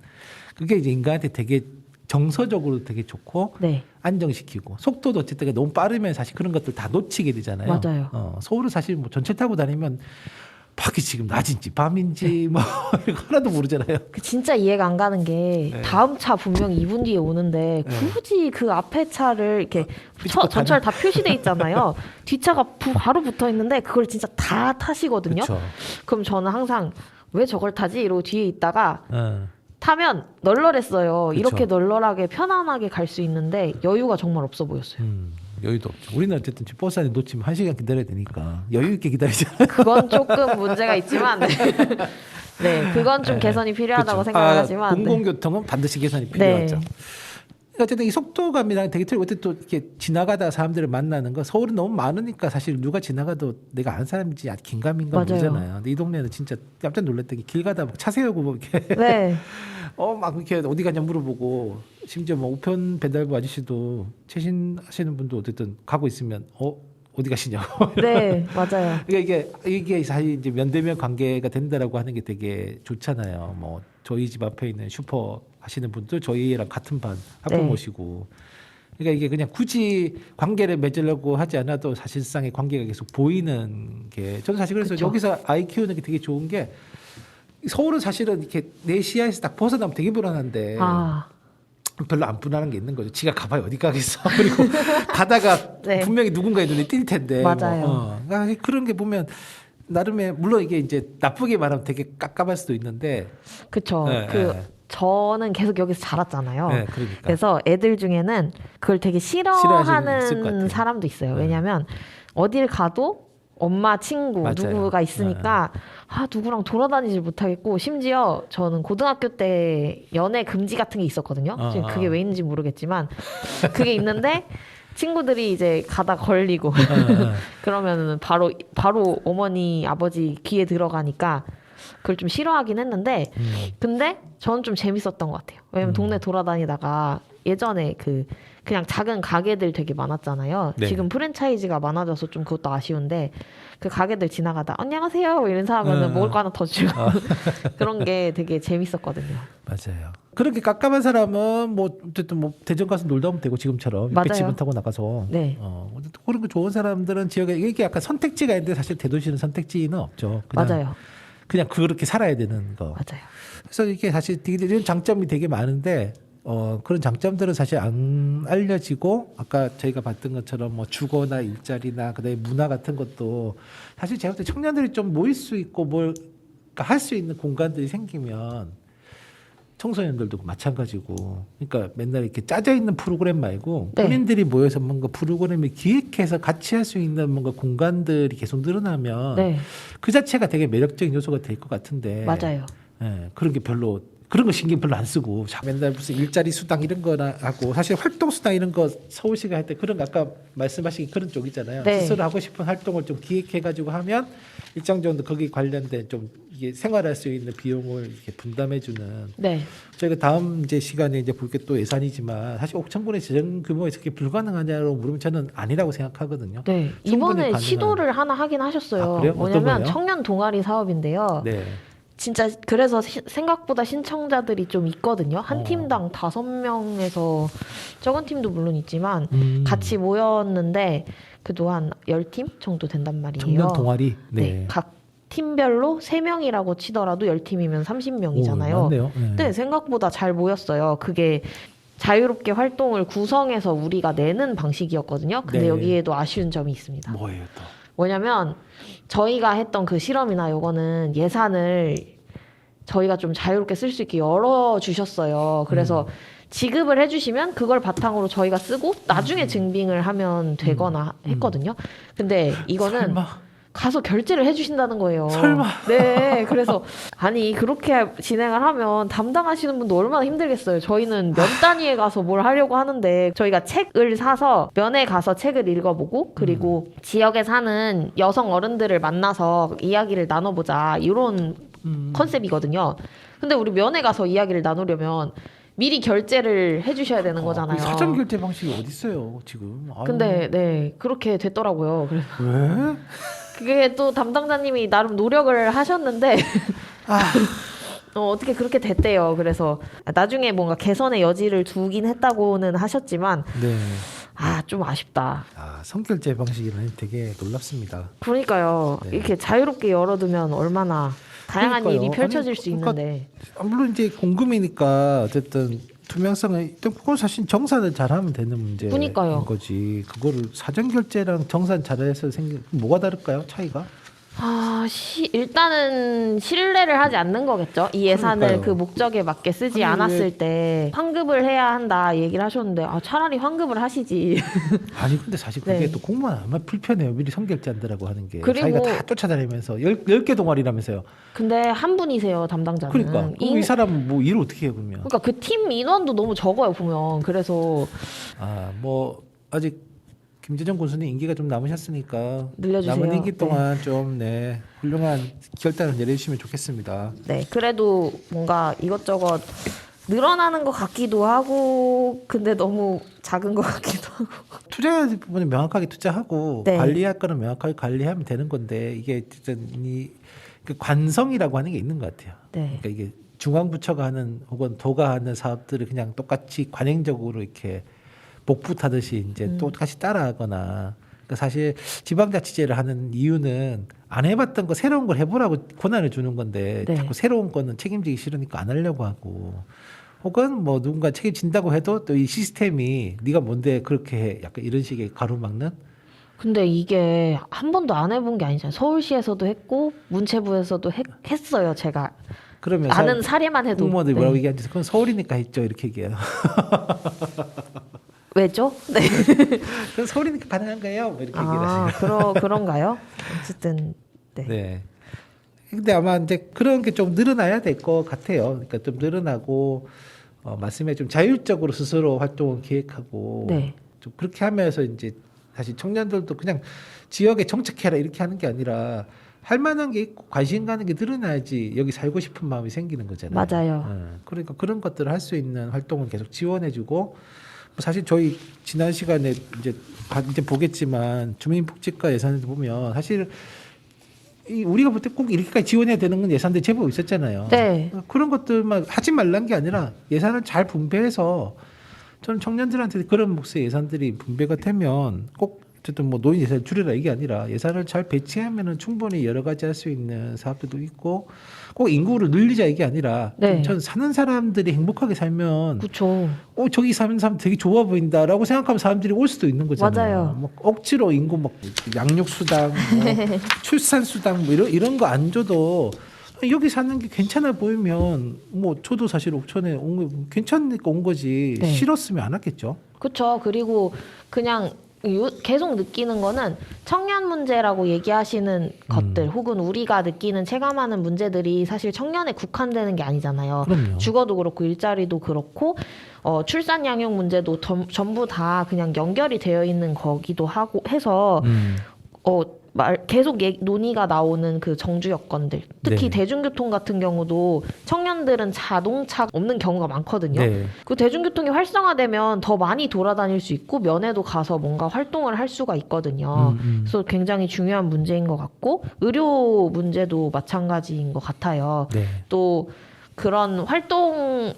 그게 이제 인간한테 되게 정서적으로 되게 좋고 네. 안정시키고 속도도 어쨌든 너무 빠르면 사실 그런 것들 다 놓치게 되잖아요. 맞아요. 서울은 사실 뭐 전철 타고 다니면 밖이 지금 낮인지 밤인지 뭐 이거 하나도 모르잖아요. 진짜 이해가 안 가는 게 네. 다음 차 분명 2분 뒤에 오는데 굳이 그 앞에 차를 이렇게 삐죽고 전철 다 표시돼 있잖아요. 뒷차가 바로 붙어 있는데 그걸 진짜 다 타시거든요. 그쵸. 그럼 저는 항상 왜 저걸 타지? 이러고 뒤에 있다가 어. 타면 널널했어요. 그쵸. 이렇게 널널하게 편안하게 갈 수 있는데 여유가 정말 없어 보였어요. 여유도 없죠. 우리는 어쨌든 버스 안에 놓치면 1시간 기다려야 되니까 여유 있게 기다리잖아요. 그건 조금 문제가 있지만 네, 그건 좀 개선이 필요하다고 그쵸. 생각하지만 공공교통은 반드시 개선이 네. 필요하죠. 그러니까 어쨌든 이 속도감이랑 되게 틀리고 어쨌든 또 이렇게 지나가다 사람들을 만나는 거 서울은 너무 많으니까 사실 누가 지나가도 내가 아는 사람인지 긴가민가 맞아요. 모르잖아요. 근데 이 동네는 진짜 깜짝 놀랐던 게 길 가다 막 차 세우고 뭐 이렇게 네. 막 이렇게 어디 가냐 물어보고 심지어 뭐 우편 배달부 아저씨도 최신하시는 분도 어쨌든 가고 있으면 어디 가시냐고. 네, 맞아요. 그러니까 이게 사실 이제 면대면 관계가 된다라고 하는 게 되게 좋잖아요. 뭐 저희 집 앞에 있는 슈퍼 하시는 분도 저희랑 같은 반 학부 네. 모시고 그러니까 이게 그냥 굳이 관계를 맺으려고 하지 않아도 사실상의 관계가 계속 보이는 게 저는 사실 그래서 그쵸. 여기서 아이 키우는 게 되게 좋은 게 서울은 사실은 이렇게 내 시야에서 딱 벗어나면 되게 불안한데 아, 별로 안 불안한 게 있는 거죠. 지가 가봐야 어디 가겠어. 그리고 가다가 네. 분명히 누군가의 눈에 띌 텐데. 맞아요. 그러니까 그런 게 보면 나름의 물론 이게 이제 나쁘게 말하면 되게 깝깝할 수도 있는데. 그쵸. 네, 그 네. 저는 계속 여기서 자랐잖아요. 네, 그러니까. 그래서 애들 중에는 그걸 되게 싫어하시는 있을 것 싫어하는 같아요. 사람도 있어요. 네. 왜냐하면 어딜 가도 엄마 친구 맞아요. 누구가 있으니까 아 누구랑 돌아다니질 못하겠고 심지어 저는 고등학교 때 연애 금지 같은 게 있었거든요. 지금 그게 왜 있는지 모르겠지만 그게 있는데 친구들이 이제 가다 걸리고 그러면은 바로 어머니 아버지 귀에 들어가니까 그걸 좀 싫어하긴 했는데 근데 저는 좀 재밌었던 것 같아요. 왜냐면 동네 돌아다니다가 예전에 그냥 작은 가게들 되게 많았잖아요. 네. 지금 프랜차이즈가 많아져서 좀 그것도 아쉬운데 그 가게들 지나가다 안녕하세요 뭐 이런 사람은 먹을 거 하나 더 주고 그런 게 되게 재밌었거든요. 맞아요. 그렇게 깝깝한 사람은 뭐 어쨌든 뭐 대전 가서 놀다 오면 되고 지금처럼 맞아요. 600집은 타고 나가서. 네. 어쨌든 그런 거 좋은 사람들은 지역에 이게 약간 선택지가 있는데 사실 대도시는 선택지는 없죠. 그냥 맞아요. 그냥 그렇게 살아야 되는 거. 맞아요. 그래서 이게 사실 되게 이런 장점이 되게 많은데 그런 장점들은 사실 안 알려지고 아까 저희가 봤던 것처럼 뭐 주거나 일자리나 그다음에 문화 같은 것도 사실 제가 볼 때 청년들이 좀 모일 수 있고 뭘 할 수 있는 공간들이 생기면 청소년들도 마찬가지고 그러니까 맨날 이렇게 짜져 있는 프로그램 말고 네. 본인들이 모여서 뭔가 프로그램을 기획해서 같이 할 수 있는 뭔가 공간들이 계속 늘어나면 네. 그 자체가 되게 매력적인 요소가 될 것 같은데 맞아요. 예, 그런 게 별로 그런 거 신경 별로 안 쓰고 자 맨날 무슨 일자리 수당 이런 거나 하고 사실 활동 수당 이런 거 서울시가 할 때 그런 거 아까 말씀하신 그런 쪽이잖아요. 네. 스스로 하고 싶은 활동을 좀 기획해 가지고 하면 일정 정도 거기 관련된 좀 이게 생활할 수 있는 비용을 이렇게 분담해 주는 네. 저희가 다음 이제 시간에 이제 볼 게 또 예산이지만 사실 옥천군의 재정 규모에서 그게 불가능하냐고 물으면 저는 아니라고 생각하거든요. 네. 충분히 이번에 가능한. 시도를 하나 하긴 하셨어요. 아, 그래요? 어떤 뭐냐면 거예요? 청년 동아리 사업인데요. 네. 진짜 그래서 생각보다 신청자들이 좀 있거든요. 한 팀당 5명에서 적은 팀도 물론 있지만 같이 모였는데 그래도 한 10팀 정도 된단 말이에요. 청년 동아리. 네. 각 팀별로 3명이라고 치더라도 10팀이면 30명이잖아요. 오, 맞네요. 네. 네, 생각보다 잘 모였어요. 그게 자유롭게 활동을 구성해서 우리가 내는 방식이었거든요. 근데 네. 여기에도 아쉬운 점이 있습니다. 뭐예요 또? 뭐냐면 저희가 했던 그 실험이나 요거는 예산을 저희가 좀 자유롭게 쓸 수 있게 열어주셨어요. 그래서 지급을 해주시면 그걸 바탕으로 저희가 쓰고 나중에 증빙을 하면 되거나 했거든요. 근데 이거는 설마? 가서 결제를 해주신다는 거예요. 설마? 네. 그래서 아니 그렇게 진행을 하면 담당하시는 분도 얼마나 힘들겠어요. 저희는 면 단위에 가서 뭘 하려고 하는데 저희가 책을 사서 면에 가서 책을 읽어보고 그리고 지역에 사는 여성 어른들을 만나서 이야기를 나눠보자 이런 컨셉이거든요. 근데 우리 면에 가서 이야기를 나누려면 미리 결제를 해주셔야 되는 거잖아요. 사전 결제 방식이 어디 있어요 지금? 아유. 근데 네 그렇게 됐더라고요. 그래서 왜? 그게 또 담당자님이 나름 노력을 하셨는데 아. 어떻게 그렇게 됐대요. 그래서 나중에 뭔가 개선의 여지를 두긴 했다고는 하셨지만 네. 좀 아쉽다. 선결제 방식이라니 되게 놀랍습니다. 그러니까요. 네. 이렇게 자유롭게 열어두면 얼마나 다양한 그러니까요. 일이 펼쳐질 아니, 수 그러니까 있는데. 물론 이제 공금이니까 어쨌든 투명성을 그건 사실 정산을 잘하면 되는 문제인 그러니까요. 거지. 그거를 사전 결제랑 정산 잘해서 생긴 뭐가 다를까요? 차이가? 일단은 신뢰를 하지 않는 거겠죠. 이 예산을 그러니까요. 그 목적에 맞게 쓰지 아니, 않았을 때 환급을 해야 한다 얘기를 하셨는데 차라리 환급을 하시지. 아니 근데 사실 그게 네. 또 공무원 아마 불편해요. 미리 선결제한다라고 하는 게 그리고- 자기가 다 쫓아다니면서 10개 동아리라면서요. 근데 한 분이세요 담당자는. 그러니까 그럼 이 사람은 뭐 일을 어떻게 해요 그러면? 그러니까 그 팀 인원도 너무 적어요 보면. 그래서 뭐 아직 김재정 군수님 임기가 좀 남으셨으니까 늘려주세요. 남은 임기 네. 동안 좀 훌륭한 결단을 내려주시면 좋겠습니다. 네 그래도 뭔가 이것저것 늘어나는 것 같기도 하고 근데 너무 작은 것 같기도 하고. 투자해야 될 부분은 명확하게 투자하고 네. 관리할 거는 명확하게 관리하면 되는 건데 이게 어쨌든 그 관성이라고 하는 게 있는 것 같아요. 네. 그러니까 이게 중앙부처가 하는 혹은 도가 하는 사업들을 그냥 똑같이 관행적으로 이렇게 복부 타듯이 이제 또 같이 따라하거나. 그러니까 사실 지방자치제를 하는 이유는 안 해봤던 거 새로운 걸 해보라고 권한을 주는 건데 네. 자꾸 새로운 거는 책임지기 싫으니까 안 하려고 하고. 혹은 뭐 누군가 책임진다고 해도 또 이 시스템이 네가 뭔데 그렇게 해 약간 이런 식의 가로막는. 근데 이게 한 번도 안 해본 게 아니잖아요. 서울시에서도 했고 문체부에서도 했어요. 제가 그러면 아는 사례만 해도. 공무원들이 뭐라고 얘기하는지 그건 서울이니까 했죠 이렇게 얘기해요. 왜죠? 네. 그건 서울이니까 가능한 거예요. 뭐 이렇게 얘기를 하시요 그런가요? 어쨌든 네. 네. 근데 아마 이제 그런 게 좀 늘어나야 될 것 같아요. 그러니까 좀 늘어나고 말씀에 좀 자율적으로 스스로 활동을 기획하고 네. 좀 그렇게 하면서 이제 사실 청년들도 그냥 지역에 정착해라 이렇게 하는 게 아니라 할 만한 게 있고 관심 가는 게 늘어나야지 여기 살고 싶은 마음이 생기는 거잖아요. 맞아요. 그러니까 그런 것들을 할 수 있는 활동을 계속 지원해주고 뭐 사실 저희 지난 시간에 이제 보겠지만 주민복지과 예산을 보면 사실 우리가 볼 때 꼭 이렇게까지 지원해야 되는 건 예산들이 제법 있었잖아요. 네. 그런 것들만 하지 말란 게 아니라 예산을 잘 분배해서 저는 청년들한테 그런 몫의 예산들이 분배가 되면 꼭 어쨌든 뭐 노인 예산을 줄여라 이게 아니라 예산을 잘 배치하면은 충분히 여러 가지 할 수 있는 사업들도 있고 꼭 인구를 늘리자 이게 아니라 네. 전 사는 사람들이 행복하게 살면 그렇죠. 저기 사는 사람 되게 좋아 보인다라고 생각하면 사람들이 올 수도 있는 거잖아요. 맞아요. 뭐 억지로 인구 막 양육 수당, 뭐 출산 수당 뭐 이런 거 안 줘도 여기 사는 게 괜찮아 보이면 뭐 저도 사실 옥천에 온 거 괜찮으니까 온 거지 네. 싫었으면 안 왔겠죠. 그렇죠. 그리고 그냥 계속 느끼는 거는 청년 문제라고 얘기하시는 것들 혹은 우리가 느끼는 체감하는 문제들이 사실 청년에 국한되는 게 아니잖아요. 그럼요. 주거도 그렇고 일자리도 그렇고 출산 양육 문제도 전부 다 그냥 연결이 되어 있는 거기도 하고 해서 계속 논의가 나오는 그 정주 여건들 특히 네. 대중교통 같은 경우도 청년들은 자동차 없는 경우가 많거든요. 네. 그 대중교통이 활성화되면 더 많이 돌아다닐 수 있고 면회도 가서 뭔가 활동을 할 수가 있거든요. 그래서 굉장히 중요한 문제인 것 같고 의료 문제도 마찬가지인 것 같아요. 네. 또 그런 활동을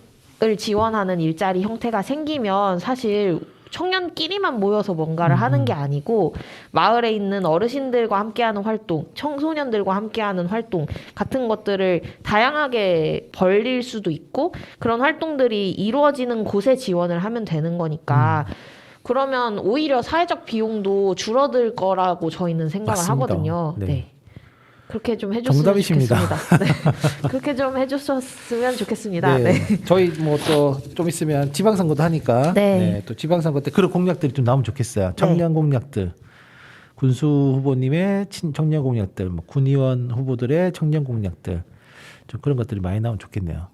지원하는 일자리 형태가 생기면 사실 청년끼리만 모여서 뭔가를 하는 게 아니고 마을에 있는 어르신들과 함께하는 활동, 청소년들과 함께하는 활동 같은 것들을 다양하게 벌릴 수도 있고 그런 활동들이 이루어지는 곳에 지원을 하면 되는 거니까 그러면 오히려 사회적 비용도 줄어들 거라고 저희는 생각을 맞습니다. 하거든요. 네. 네. 그렇게 좀 해줬으면 정답이십니다. 좋겠습니다. 네. 그렇게 좀 해줬으면 좋겠습니다. 네. 저희 뭐 또 좀 있으면 지방선거도 하니까 네. 또 지방선거 때 그런 공약들이 좀 나오면 좋겠어요. 청년 공약들, 군수 후보님의 청년 공약들, 뭐 군의원 후보들의 청년 공약들, 좀 그런 것들이 많이 나오면 좋겠네요.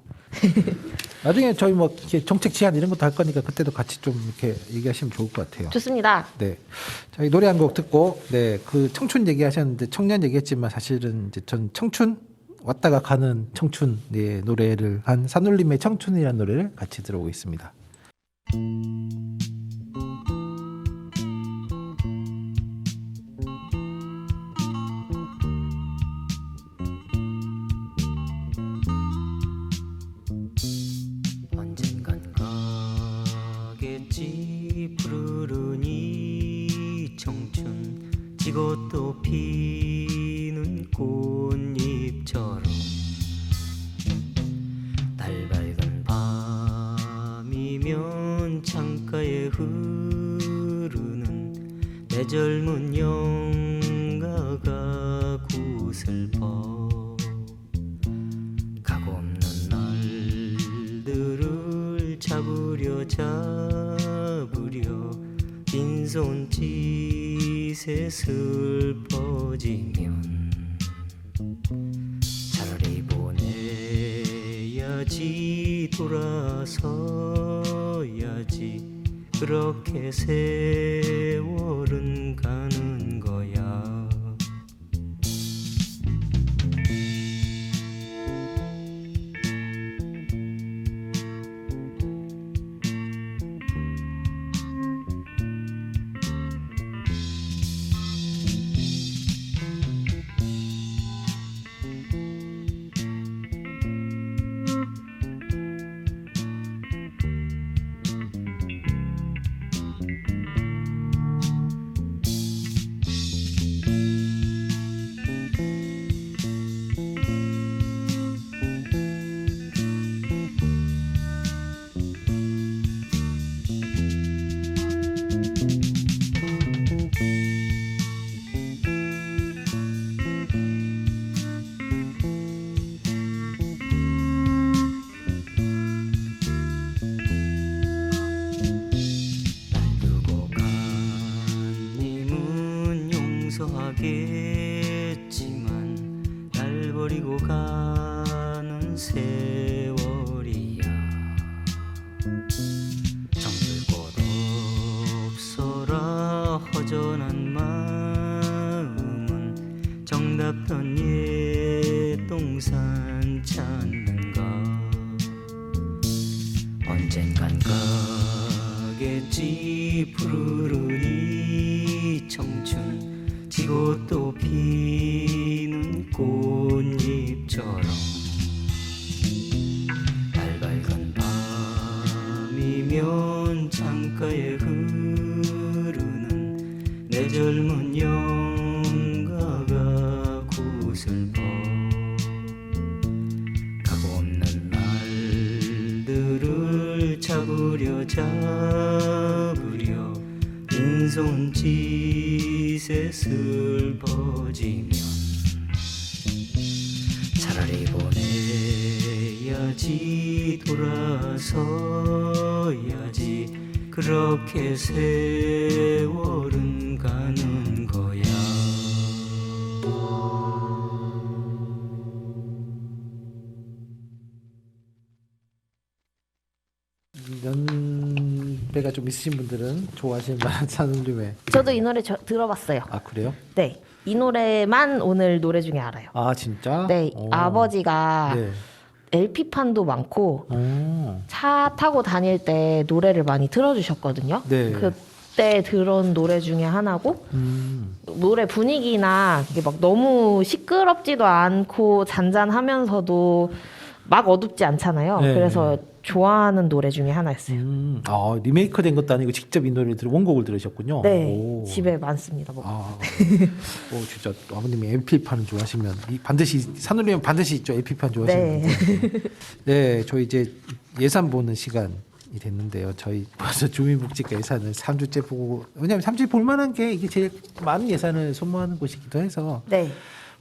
나중에 저희 뭐 이렇게 정책 제안 이런 것도 할 거니까 그때도 같이 좀 이렇게 얘기하시면 좋을 것 같아요. 좋습니다. 네, 저희 노래 한 곡 듣고 그 청춘 얘기하셨는데 청년 얘기했지만 사실은 이제 전 청춘 왔다가 가는 청춘 노래를 한 산울림의 청춘이라는 노래를 같이 들어보겠습니다. 언젠간 가겠지 푸르르니 청춘 지고 또 피는 꽃잎처럼 날 밝은 밤이면 창가에 흐르는 내 젊은 영가가 구슬퍼 가고 없는 날들을 잡으려 빈손짓에 슬퍼지면 차라리 보내야지 돌아서야지 그렇게 세월은 가는 거야. 하겠지만 날 버리고 가는 세월이야. 정들 곳 없어라 허전한 마음은 정답던 옛 동산 찾는가. 언젠간 가겠지 푸르른 이 청춘 지고 또 피는 꽃잎처럼. 날 밝은 밤이면 창가에 흐르는 내 젊은 영가가 구슬퍼. 가고 없는 날들을 잡으려 빈손짓에 슬퍼지면 차라리 보내야지 돌아서야지 그렇게 세월은 가는 거야. 연배가 좀 있으신 분들은 좋아하실 만한 산울림의. 저도 이 노래 들어봤어요. 아 그래요? 네. 이 노래만 오늘 노래 중에 알아요. 아 진짜? 네. 오. 아버지가 네. LP판도 많고 오. 차 타고 다닐 때 노래를 많이 틀어주셨거든요. 네. 그때 들은 노래 중에 하나고 노래 분위기나 이게 막 너무 시끄럽지도 않고 잔잔하면서도 막 어둡지 않잖아요. 네. 그래서 좋아하는 노래 중에 하나였어요. 아 리메이크 된 것도 아니고 직접 이 노래를 원곡을 들으셨군요. 네, 오. 집에 많습니다. 뭐. 아, 진짜 아버님이 LP판 좋아하시면 반드시 산울림은 반드시 있죠. LP판 좋아하시는 네. 분들. 네, 저희 이제 예산 보는 시간이 됐는데요. 저희 벌써 주민복지과 예산을 3주째 보고 왜냐하면 3주에 볼 만한 게 이게 제일 많은 예산을 소모하는 곳이기도 해서. 네,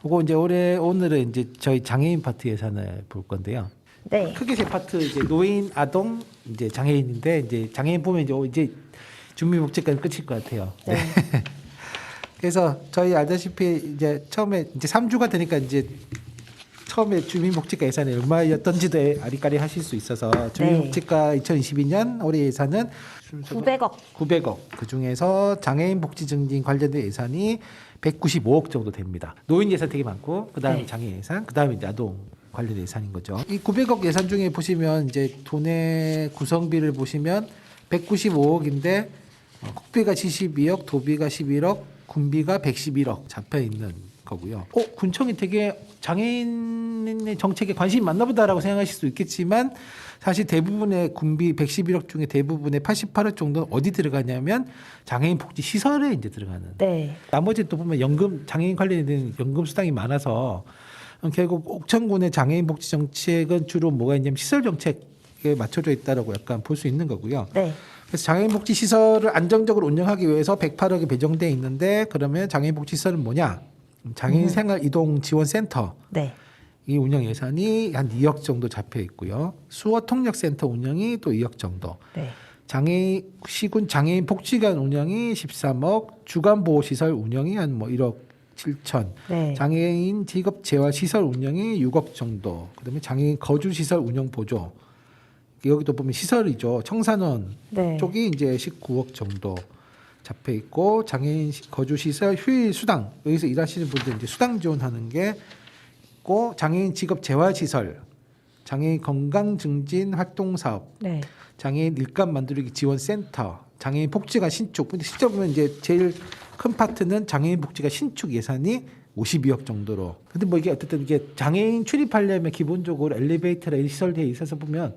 그리고 이제 오늘은 이제 저희 장애인 파트 예산을 볼 건데요. 네, 크게 세 파트 이제 노인, 아동, 이제 장애인인데 이제 장애인 보면 이제 주민복지까지 끝일 것 같아요. 네. 그래서 저희 알다시피 이제 처음에 이제 3주가 되니까 이제 처음에 주민복지과 예산이 얼마였던지도 아리까리 하실 수 있어서 주민복지과 2022년 올해 예산은 900억. 그 중에서 장애인 복지 증진 관련된 예산이 195억 정도 됩니다. 노인 예산 되게 많고 그다음에 네. 장애인 예산, 그다음에 이제 아동 관련 예산인 거죠. 이 900억 예산 중에 보시면 이제 돈의 구성비를 보시면 195억인데 국비가 72억, 도비가 11억, 군비가 111억 잡혀 있는 거고요. 군청이 되게 장애인의 정책에 관심이 많나 보다라고 생각하실 수 있겠지만 사실 대부분의 군비 111억 중에 대부분의 88억 정도는 어디 들어가냐면 장애인 복지 시설에 이제 들어가는. 네, 나머지 또 보면 연금 장애인 관련된 연금 수당이 많아서 결국 옥천군의 장애인 복지 정책은 주로 뭐가 있냐면 시설 정책에 맞춰져 있다라고 약간 볼 수 있는 거고요. 네, 그래서 장애인 복지 시설을 안정적으로 운영하기 위해서 108억이 배정돼 있는데 그러면 장애인 복지 시설은 뭐냐? 장애인 생활 이동 지원 센터. 네, 이 운영 예산이 한 2억 정도 잡혀 있고요. 수어 통역 센터 운영이 또 2억 정도. 네, 시군 장애인 복지관 운영이 13억, 주간 보호 시설 운영이 한 뭐 1억 7천. 네. 장애인 직업 재활 시설 운영이 6억 정도. 그다음에 장애인 거주 시설 운영 보조. 여기도 보면 시설이죠. 청산원 네. 쪽이 이제 19억 정도 잡혀 있고 장애인 거주 시설 휴일 수당 여기서 일하시는 분들 이제 수당 지원하는 게 있고 장애인 직업 재활 시설, 장애인 건강 증진 활동 사업, 네. 장애인 일감 만들기 지원 센터, 장애인 복지관 신축. 근데 실제 보면 이제 제일 큰 파트는 장애인 복지관 신축 예산이 52억 정도로. 근데 뭐 이게 어쨌든 이게 장애인 출입하려면 기본적으로 엘리베이터나 이 시설대에 있어서 보면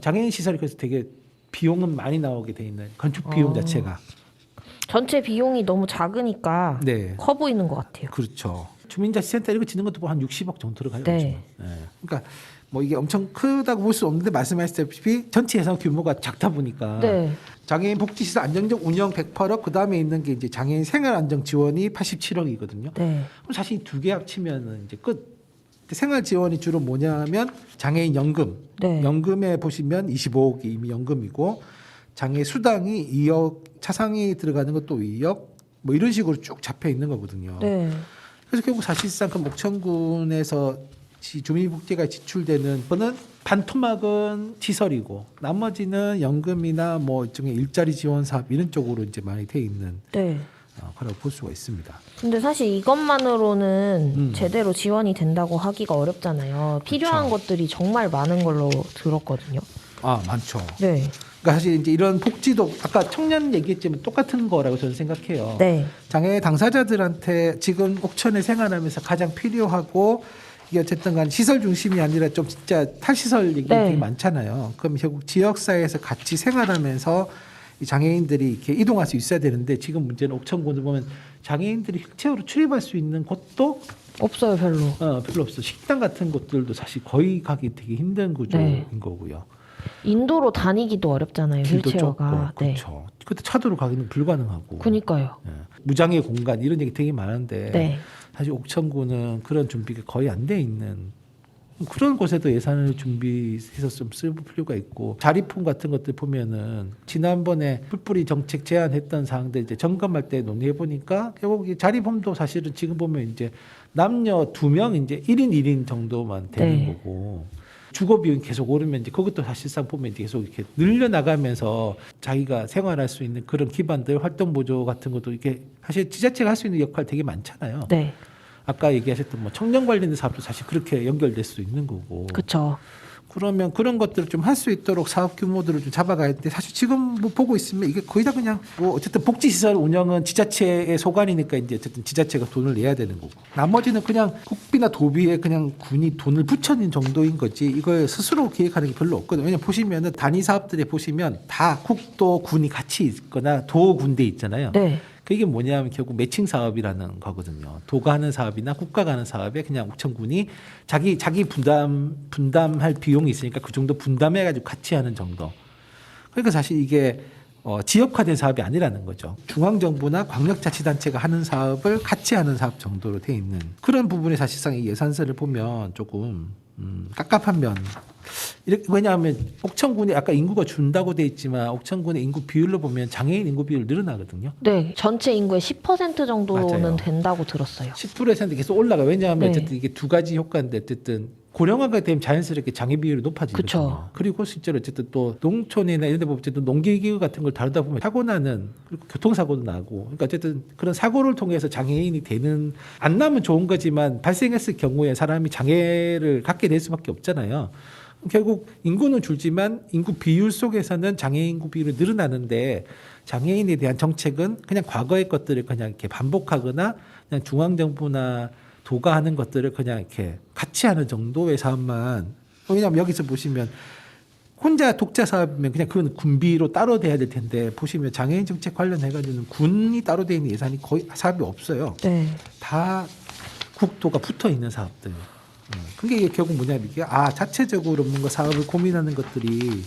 장애인 시설이 그래서 되게 비용은 많이 나오게 돼 있는 건축 비용 자체가. 전체 비용이 너무 작으니까 네. 커 보이는 것 같아요. 그렇죠. 주민자치센터 이런 거 짓는 것도 뭐 한 60억 정도 들어가요. 네. 요즘은. 네. 그러니까 뭐 이게 엄청 크다고 볼 수 없는데 말씀하셨다시피 전체 예산 규모가 작다 보니까 네. 장애인 복지시설 안정적 운영 108억 그 다음에 있는 게 이제 장애인 생활 안정 지원이 87억이거든요. 네. 그럼 사실 이 두 개 합치면은 이제 끝. 생활 지원이 주로 뭐냐면 장애인 연금. 네. 연금에 보시면 25억이 이미 연금이고 장애 수당이 2억 차상이 들어가는 것도 2억 뭐 이런 식으로 쭉 잡혀 있는 거거든요. 네. 그래서 결국 사실상 그 목천군에서 주민복지가 지출되는 거는 반토막은 시설이고 나머지는 연금이나 뭐 일종의 일자리 지원 사업 이런 쪽으로 이제 많이 돼 있는 네. 거라고 볼 수가 있습니다. 근데 사실 이것만으로는 제대로 지원이 된다고 하기가 어렵잖아요. 필요한 것들이 정말 많은 걸로 들었거든요. 아, 많죠. 네. 그러니까 사실 이제 이런 복지도 아까 청년 얘기했지만 똑같은 거라고 저는 생각해요. 네. 장애 당사자들한테 지금 옥천에 생활하면서 가장 필요하고 이게 어쨌든 간 시설 중심이 아니라 좀 진짜 탈시설 얘기 네. 되게 많잖아요. 그럼 결국 지역사회에서 같이 생활하면서 이 장애인들이 이렇게 이동할 수 있어야 되는데 지금 문제는 옥천군을 보면 장애인들이 휠체어로 출입할 수 있는 곳도 없어요, 별로. 별로 없어. 식당 같은 곳들도 사실 거의 가기 되게 힘든 구조인 네. 거고요. 인도로 다니기도 어렵잖아요, 길도 휠체어가. 좁고, 그렇죠. 그때 차도로 가기는 불가능하고. 그니까요. 예. 무장애 공간 이런 얘기 되게 많은데 네. 사실 옥천군은 그런 준비가 거의 안 돼 있는 그런 곳에도 예산을 준비해서 좀 쓸 필요가 있고 자리품 같은 것들 보면은 지난번에 풀뿌리 정책 제안했던 사항들 이제 점검할 때 논의해 보니까 결국 이 자리품도 사실은 지금 보면 이제 남녀 2명 이제 1인 1인 정도만 되는 네. 거고 주거 비용이 계속 오르면 이제 그것도 사실상 보면 이제 계속 이렇게 늘려나가면서 자기가 생활할 수 있는 그런 기반들 활동 보조 같은 것도 이렇게 사실 지자체가 할 수 있는 역할 되게 많잖아요. 네. 아까 얘기하셨던 뭐 청년 관련된 사업도 사실 그렇게 연결될 수 있는 거고. 그렇죠. 그러면 그런 것들을 좀 할 수 있도록 사업 규모들을 좀 잡아가야 돼. 사실 지금 뭐 보고 있으면 이게 거의 다 그냥 뭐 어쨌든 복지시설 운영은 지자체의 소관이니까 이제 어쨌든 지자체가 돈을 내야 되는 거고. 나머지는 그냥 국비나 도비에 그냥 군이 돈을 붙여는 정도인 거지 이걸 스스로 기획하는 게 별로 없거든요. 왜냐면 보시면은 단위 사업들에 보시면 다 국도 군이 같이 있거나 도 군대 있잖아요. 네. 그게 뭐냐면 결국 매칭 사업이라는 거거든요. 도가 하는 사업이나 국가가 하는 사업에 그냥 옥천군이 자기 분담할 비용이 있으니까 그 정도 분담해가지고 같이 하는 정도. 그러니까 사실 이게 지역화된 사업이 아니라는 거죠. 중앙정부나 광역자치단체가 하는 사업을 같이 하는 사업 정도로 돼 있는 그런 부분에 사실상 이 예산서를 보면 조금 깝깝한 면. 왜냐하면 옥천군이 아까 인구가 준다고 돼 있지만 옥천군의 인구 비율로 보면 장애인 인구 비율 늘어나거든요. 네. 전체 인구의 10% 정도는 맞아요. 된다고 들었어요. 10%에서 계속 올라가. 왜냐하면 네. 어쨌든 이게 두 가지 효과인데 어쨌든 고령화가 되면 자연스럽게 장애 비율이 높아지거든요. 그쵸. 그리고 실제로 어쨌든 또 농촌이나 이런 데 보면 어쨌든 농기기구 같은 걸 다루다 보면 사고 나는 그리고 교통사고도 나고 그러니까 어쨌든 그런 사고를 통해서 장애인이 되는 안 나면 좋은 거지만 발생했을 경우에 사람이 장애를 갖게 될 수밖에 없잖아요. 결국 인구는 줄지만 인구 비율 속에서는 장애인 인구 비율이 늘어나는데 장애인에 대한 정책은 그냥 과거의 것들을 그냥 이렇게 반복하거나 그냥 중앙정부나 도가 하는 것들을 그냥 이렇게 같이 하는 정도의 사업만. 왜냐하면 여기서 보시면 혼자 독자 사업이면 그냥 그건 군비로 따로 돼야 될 텐데 보시면 장애인 정책 관련해가지고는 군이 따로 돼 있는 예산이 거의 사업이 없어요. 네. 다 국도가 붙어 있는 사업들. 그게 이게 결국 뭐냐면 이게 자체적으로 뭔가 사업을 고민하는 것들이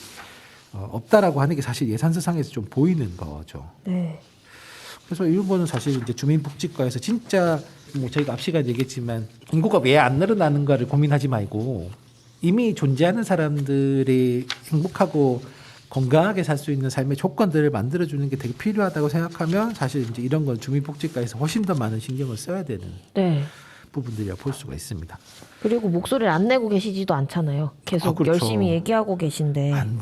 없다라고 하는 게 사실 예산서상에서 좀 보이는 거죠. 네. 그래서 이런 거는 사실 이제 주민복지과에서 진짜 뭐 저희가 앞 시간에 얘기했지만 인구가 왜 안 늘어나는가를 고민하지 말고 이미 존재하는 사람들이 행복하고 건강하게 살 수 있는 삶의 조건들을 만들어주는 게 되게 필요하다고 생각하면 사실 이제 이런 건 주민복지과에서 훨씬 더 많은 신경을 써야 되는 네. 부분들이라 볼 수가 있습니다. 그리고 목소리를 안 내고 계시지도 않잖아요. 계속 그렇죠. 열심히 얘기하고 계신데. 안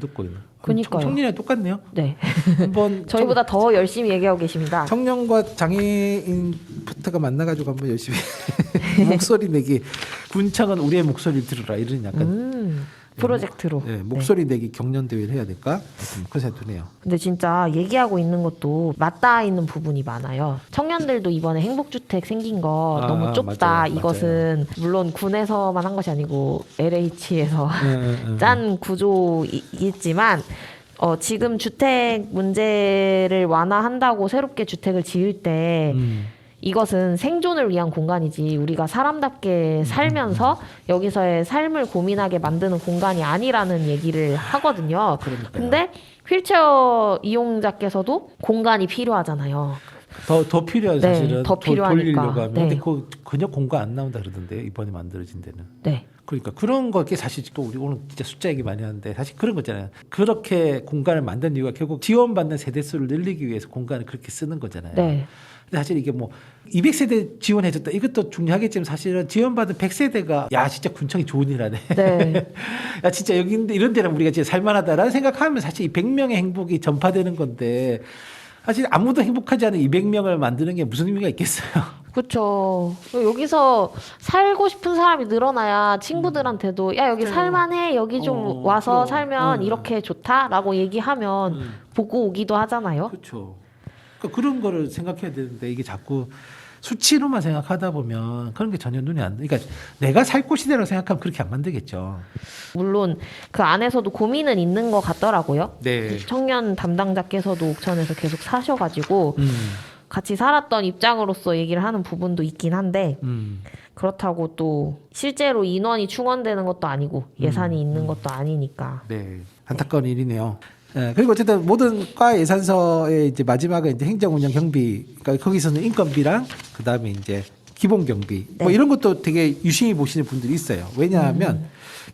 듣고 있는. 그러니까요. 청년이랑 똑같네요. 네. 한번 저희보다 더 열심히 얘기하고 계십니다. 청년과 장애인부터가 만나가지고 한번 열심히 목소리 내기. 군청은 우리의 목소리를 들으라 이런 약간 프로젝트로. 네, 목소리 내기 경연 대회를 해야 될까? 그런 생각이 드네요. 근데 진짜 얘기하고 있는 것도 맞닿아 있는 부분이 많아요. 청년들도 이번에 행복주택 생긴 거 너무 좁다. 맞아요. 이것은 물론 군에서만 한 것이 아니고 LH에서 짠 구조이겠지만 지금 주택 문제를 완화한다고 새롭게 주택을 지을 때 이것은 생존을 위한 공간이지 우리가 사람답게 살면서 여기서의 삶을 고민하게 만드는 공간이 아니라는 얘기를 하거든요. 그러니까요. 근데 휠체어 이용자께서도 공간이 필요하잖아요. 더 필요한 네, 사실은 더 필요하니까. 돌리려고 하면 근데 네. 그 전혀 공간 안 나온다 그러던데 이번에 만들어진 데는. 네. 그러니까 그런 거게 사실 또 우리 오늘 진짜 숫자 얘기 많이 하는데 사실 그런 거잖아요. 그렇게 공간을 만든 이유가 결국 지원받는 세대 수를 늘리기 위해서 공간을 그렇게 쓰는 거잖아요. 네. 근데 사실 이게 뭐 200세대 지원해줬다 이것도 중요하겠지만 사실은 지원받은 100세대가 야 진짜 군청이 좋은 일 하네. 네. 야 진짜 여기 이런 데는 우리가 진짜 살만하다라는 생각하면 사실 이 100명의 행복이 전파되는 건데 사실 아무도 행복하지 않은 200명을 만드는 게 무슨 의미가 있겠어요. 그렇죠. 여기서 살고 싶은 사람이 늘어나야 친구들한테도 야 여기 살만해 여기 좀 와서 그럼. 살면 이렇게 좋다라고 얘기하면 보고 오기도 하잖아요. 그렇죠. 그러니까 그런 거를 생각해야 되는데 이게 자꾸 수치로만 생각하다 보면 그런 게 전혀 눈에 안. 그러니까 내가 살 곳이라고 생각하면 그렇게 안 만들겠죠. 물론 그 안에서도 고민은 있는 것 같더라고요. 네. 청년 담당자께서도 옥천에서 계속 사셔가지고 같이 살았던 입장으로서 얘기를 하는 부분도 있긴 한데 그렇다고 또 실제로 인원이 충원되는 것도 아니고 예산이 있는 것도 아니니까. 네. 안타까운 일이네요. 네, 그리고 어쨌든 모든 과 예산서의 이제 마지막은 이제 행정운영 경비, 그러니까 거기서는 인건비랑 그 다음에 이제 기본 경비 뭐 이런 것도 되게 유심히 보시는 분들이 있어요. 왜냐하면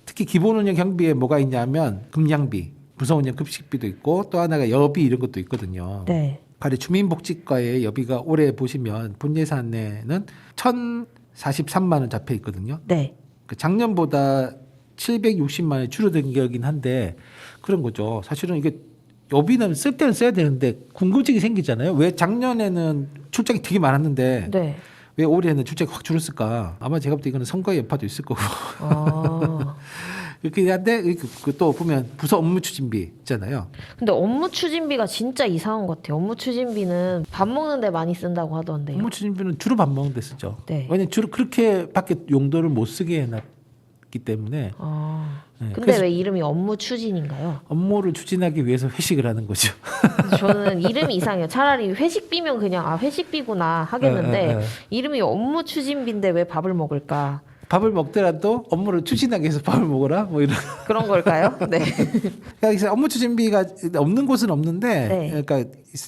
특히 기본운영 경비에 뭐가 있냐면 금양비, 부서운영 급식비도 있고 또 하나가 여비 이런 것도 있거든요. 네. 가령 주민복지과의 여비가 올해 보시면 본 예산에는 1,043만 원 잡혀 있거든요. 네. 그 작년보다 760만 원이 줄어든 게긴 한데 그런 거죠. 사실은 이게 여비는 쓸 때는 써야 되는데 궁금증이 생기잖아요. 왜 작년에는 출장이 되게 많았는데 네. 왜 올해는 출장이 확 줄었을까? 아마 제가 볼 때 이거는 선거의 여파도 있을 거고. 아. 그렇게 한데 또 보면 부서 업무 추진비 있잖아요. 근데 업무 추진비가 진짜 이상한 것 같아요. 업무 추진비는 밥 먹는데 많이 쓴다고 하던데요. 업무 추진비는 주로 밥 먹는 데 쓰죠. 네. 왜냐면 주로 그렇게밖에 용도를 못 쓰게 해놨기 때문에 아. 네, 근데 그래서- 왜 이름이 업무 추진인가요? 업무를 추진하기 위해서 회식을 하는 거죠. 그래서 저는 이름이 이상해요. 차라리 회식비면 그냥 아 회식비구나 하겠는데 이름이 업무 추진비인데 왜 밥을 먹을까? 밥을 먹더라도 업무를 추진하기 위해서 밥을 먹어라 뭐 이런. 그런 걸까요? 네. 그래서 업무 추진비가 없는 곳은 없는데 네. 그러니까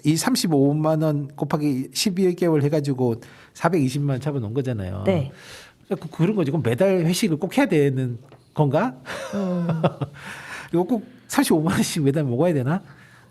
이 35만 원 곱하기 12개월 해가지고 420만 원 잡아놓은 거잖아요. 네. 그러니까 그런 거지. 그럼 매달 회식을 꼭 해야 되는 건가? 이거 꼭 35만 원씩 매달 먹어야 되나?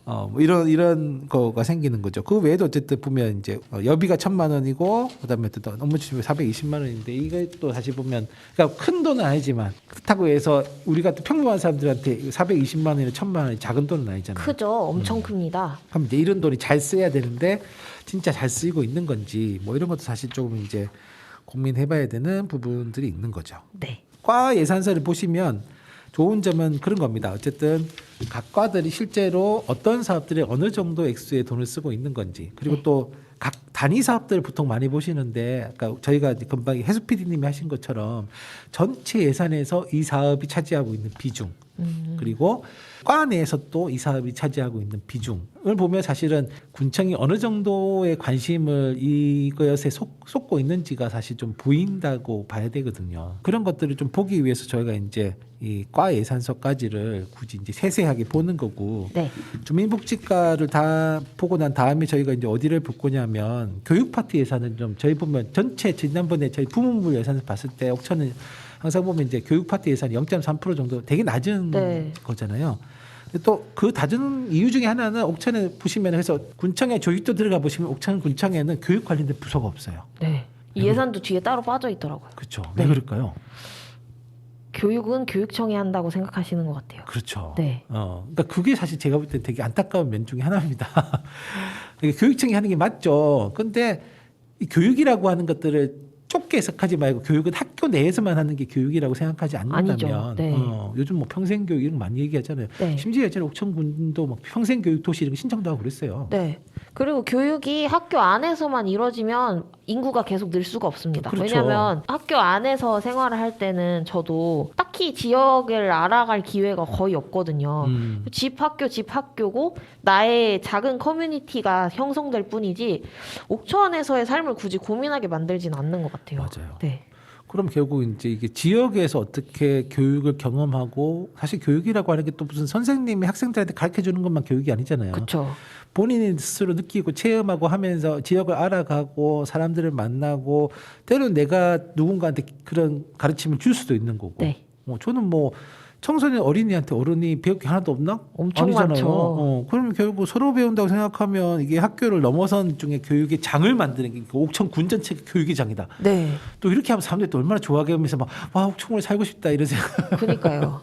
뭐 이런 거가 생기는 거죠. 그 외에도 어쨌든 보면 이제 여비가 1,000만 원이고 그다음에 또 업무 추진비 420만 원인데 이게 또 다시 보면 그러니까 큰 돈은 아니지만 그렇다고 해서 우리가 또 평범한 사람들한테 420만 원이나 1,000만 원이 작은 돈은 아니잖아요. 크죠. 엄청 큽니다. 그럼 이제 이런 돈이 잘 써야 되는데 진짜 잘 쓰이고 있는 건지 뭐 이런 것도 사실 조금 이제 고민해봐야 되는 부분들이 있는 거죠. 네. 과 예산서를 보시면 좋은 점은 그런 겁니다. 어쨌든 각 과들이 실제로 어떤 사업들에 어느 정도 액수의 돈을 쓰고 있는 건지 그리고 또 각 단위 사업들을 보통 많이 보시는데 아까 저희가 금방 해수 PD님이 하신 것처럼 전체 예산에서 이 사업이 차지하고 있는 비중 그리고 과 내에서 또 이 사업이 차지하고 있는 비중을 보면 사실은 군청이 어느 정도의 관심을 이것에 쏟고 있는지가 사실 좀 보인다고 봐야 되거든요. 그런 것들을 좀 보기 위해서 저희가 이제 이 과 예산서까지를 굳이 이제 세세하게 보는 거고 네. 주민복지과를 다 보고 난 다음에 저희가 이제 어디를 볼 거냐면 교육 파트 예산은 좀 저희 보면 전체 지난번에 저희 부문부 예산을 봤을 때 옥천은 항상 보면 이제 교육 파트 예산이 0.3% 정도 되게 낮은 네. 거잖아요. 또 그 낮은 이유 중에 하나는 옥천에 보시면 해서 군청에 조직도 들어가 보시면 옥천 군청에는 교육 관련된 부서가 없어요. 네. 이 예산도 뒤에 따로 빠져 있더라고요. 그렇죠. 왜 그럴까요? 교육은 교육청이 한다고 생각하시는 것 같아요. 그렇죠. 네. 그러니까 그게 사실 제가 볼 때 되게 안타까운 면 중에 하나입니다. 이게 교육청이 하는 게 맞죠. 근데 이 교육이라고 하는 것들을 좁게 해석하지 말고 교육은 학교 내에서만 하는 게 교육이라고 생각하지 않는다면 아니죠. 네. 요즘 뭐 평생교육 이런 거 많이 얘기하잖아요. 네. 심지어 예전에 옥천군도 막 평생교육 도시 이런 거 신청도 하고 그랬어요. 네. 그리고 교육이 학교 안에서만 이루어지면 인구가 계속 늘 수가 없습니다. 그렇죠. 왜냐하면 학교 안에서 생활을 할 때는 저도 딱히 지역을 알아갈 기회가 거의 없거든요. 집 학교고 나의 작은 커뮤니티가 형성될 뿐이지 옥천에서의 삶을 굳이 고민하게 만들진 않는 것 같아요. 맞아요. 네. 그럼 결국 이제 이게 지역에서 어떻게 교육을 경험하고 사실 교육이라고 하는 게 또 무슨 선생님이 학생들한테 가르쳐 주는 것만 교육이 아니잖아요. 그렇죠. 본인이 스스로 느끼고 체험하고 하면서 지역을 알아가고 사람들을 만나고 때로는 내가 누군가한테 그런 가르침을 줄 수도 있는 거고. 네. 저는 뭐 청소년 어린이한테 어른이 배울 게 하나도 없나? 엄청 아니잖아요. 많죠. 그러면 결국 서로 배운다고 생각하면 이게 학교를 넘어선 중에 교육의 장을 만드는 게 옥천 군 전체 교육의 장이다. 네. 또 이렇게 하면 사람들이 또 얼마나 좋아하게 하면서 막 와, 옥천군에 살고 싶다 이런 생각. 그러니까요.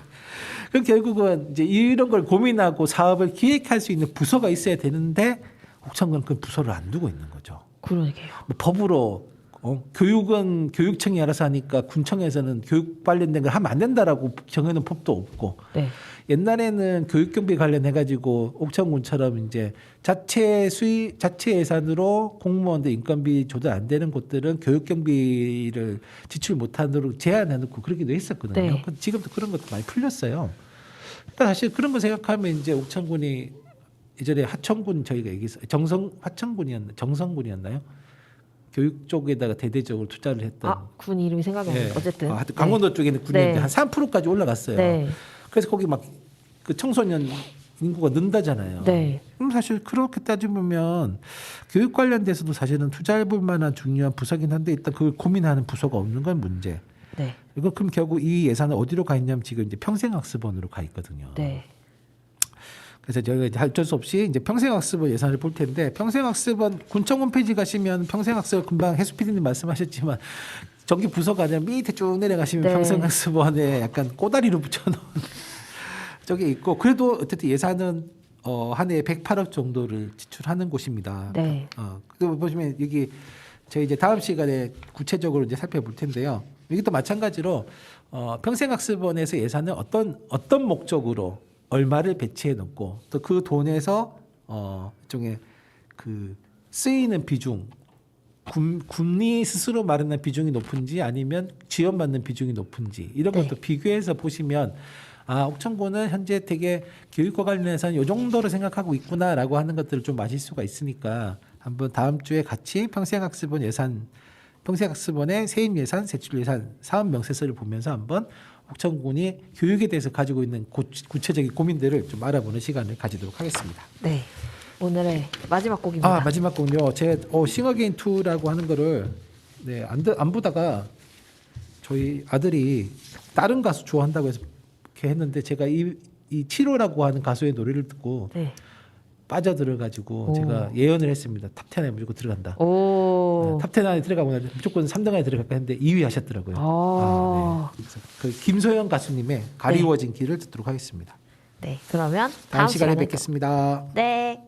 그럼 결국은 이제 이런 걸 고민하고 사업을 기획할 수 있는 부서가 있어야 되는데 옥천군은 그 부서를 안 두고 있는 거죠. 그러게요. 뭐 법으로 교육은 교육청이 알아서 하니까 군청에서는 교육 관련된 걸 하면 안 된다라고 정해놓은 법도 없고 네. 옛날에는 교육경비 관련해 가지고 옥천군처럼 이제 자체 예산으로 공무원들 인건비 조달 안 되는 곳들은 교육경비를 지출 못하도록 제한해놓고 그러기도 했었거든요. 네. 근데 지금도 그런 것도 많이 풀렸어요. 그러니까 사실 그런 거 생각하면 이제 옥천군이 예전에 하천군 저희가 얘기했어요. 정성군이었나요? 교육 쪽에다가 대대적으로 투자를 했던. 군 이름이 생각이 안 나요. 어쨌든. 하여튼 강원도 쪽에는 군이 네. 한 3%까지 올라갔어요. 네. 그래서 거기 막 그 청소년 인구가 는다잖아요. 네. 그럼 사실 그렇게 따지면 교육 관련돼서도 사실은 투자해볼 만한 중요한 부서긴 한데 일단 그걸 고민하는 부서가 없는 건 문제. 네. 이거 그럼 결국 이 예산은 어디로 가 있냐면 지금 이제 평생학습원으로 가 있거든요. 네. 그래서 저희가 이제 어쩔 수 없이 이제 평생학습원 예산을 볼 텐데 평생학습원 군청 홈페이지 가시면 평생학습원 금방 해수 PD님 말씀하셨지만 저기 부서가 아니라 밑에 쭉 내려가시면 네. 평생학습원에 약간 꼬다리로 붙여놓은 저게 있고 그래도 어쨌든 예산은 한 해에 108억 정도를 지출하는 곳입니다. 네. 그리고 보시면 여기 저희 이제 다음 시간에 구체적으로 이제 살펴볼 텐데요. 여기도 마찬가지로 평생학습원에서 예산을 어떤 목적으로 얼마를 배치해 놓고 또 그 돈에서 일종의 그 쓰이는 비중 군이 스스로 마련한 비중이 높은지 아니면 지원받는 비중이 높은지 이런 것도 네. 비교해서 보시면 옥천군은 현재 되게 교육과 관련해서는 이 정도로 생각하고 있구나라고 하는 것들을 좀 아실 수가 있으니까 한번 다음 주에 같이 평생학습원 예산, 평생학습원의 세입 예산, 세출 예산, 사업 명세서를 보면서 한번 옥천군이 교육에 대해서 가지고 있는 구체적인 고민들을 좀 알아보는 시간을 가지도록 하겠습니다. 네. 오늘의 마지막 곡입니다. 마지막 곡요. 제 싱어게인 2라고 하는 거를 안 보다가 저희 아들이 다른 가수 좋아한다고 해서 이렇게 했는데 제가 이 7호라고 하는 가수의 노래를 듣고 네. 빠져들어가지고 오. 제가 예언을 했습니다. 탑10에 무조건 들어간다. 오. 탑10 안에 들어가면 무조건 3등 안에 들어갈까 했는데 2위 하셨더라고요. 아. 네. 그래서 그 김소영 가수님의 가리워진 길을 듣도록 하겠습니다. 네. 그러면 다음 시간에 또- 뵙겠습니다. 네.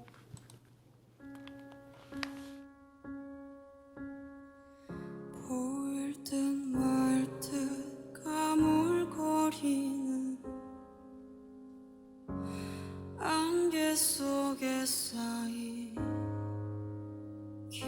보일 듯 말 듯 가물거리는 안개 속에 쌓인 기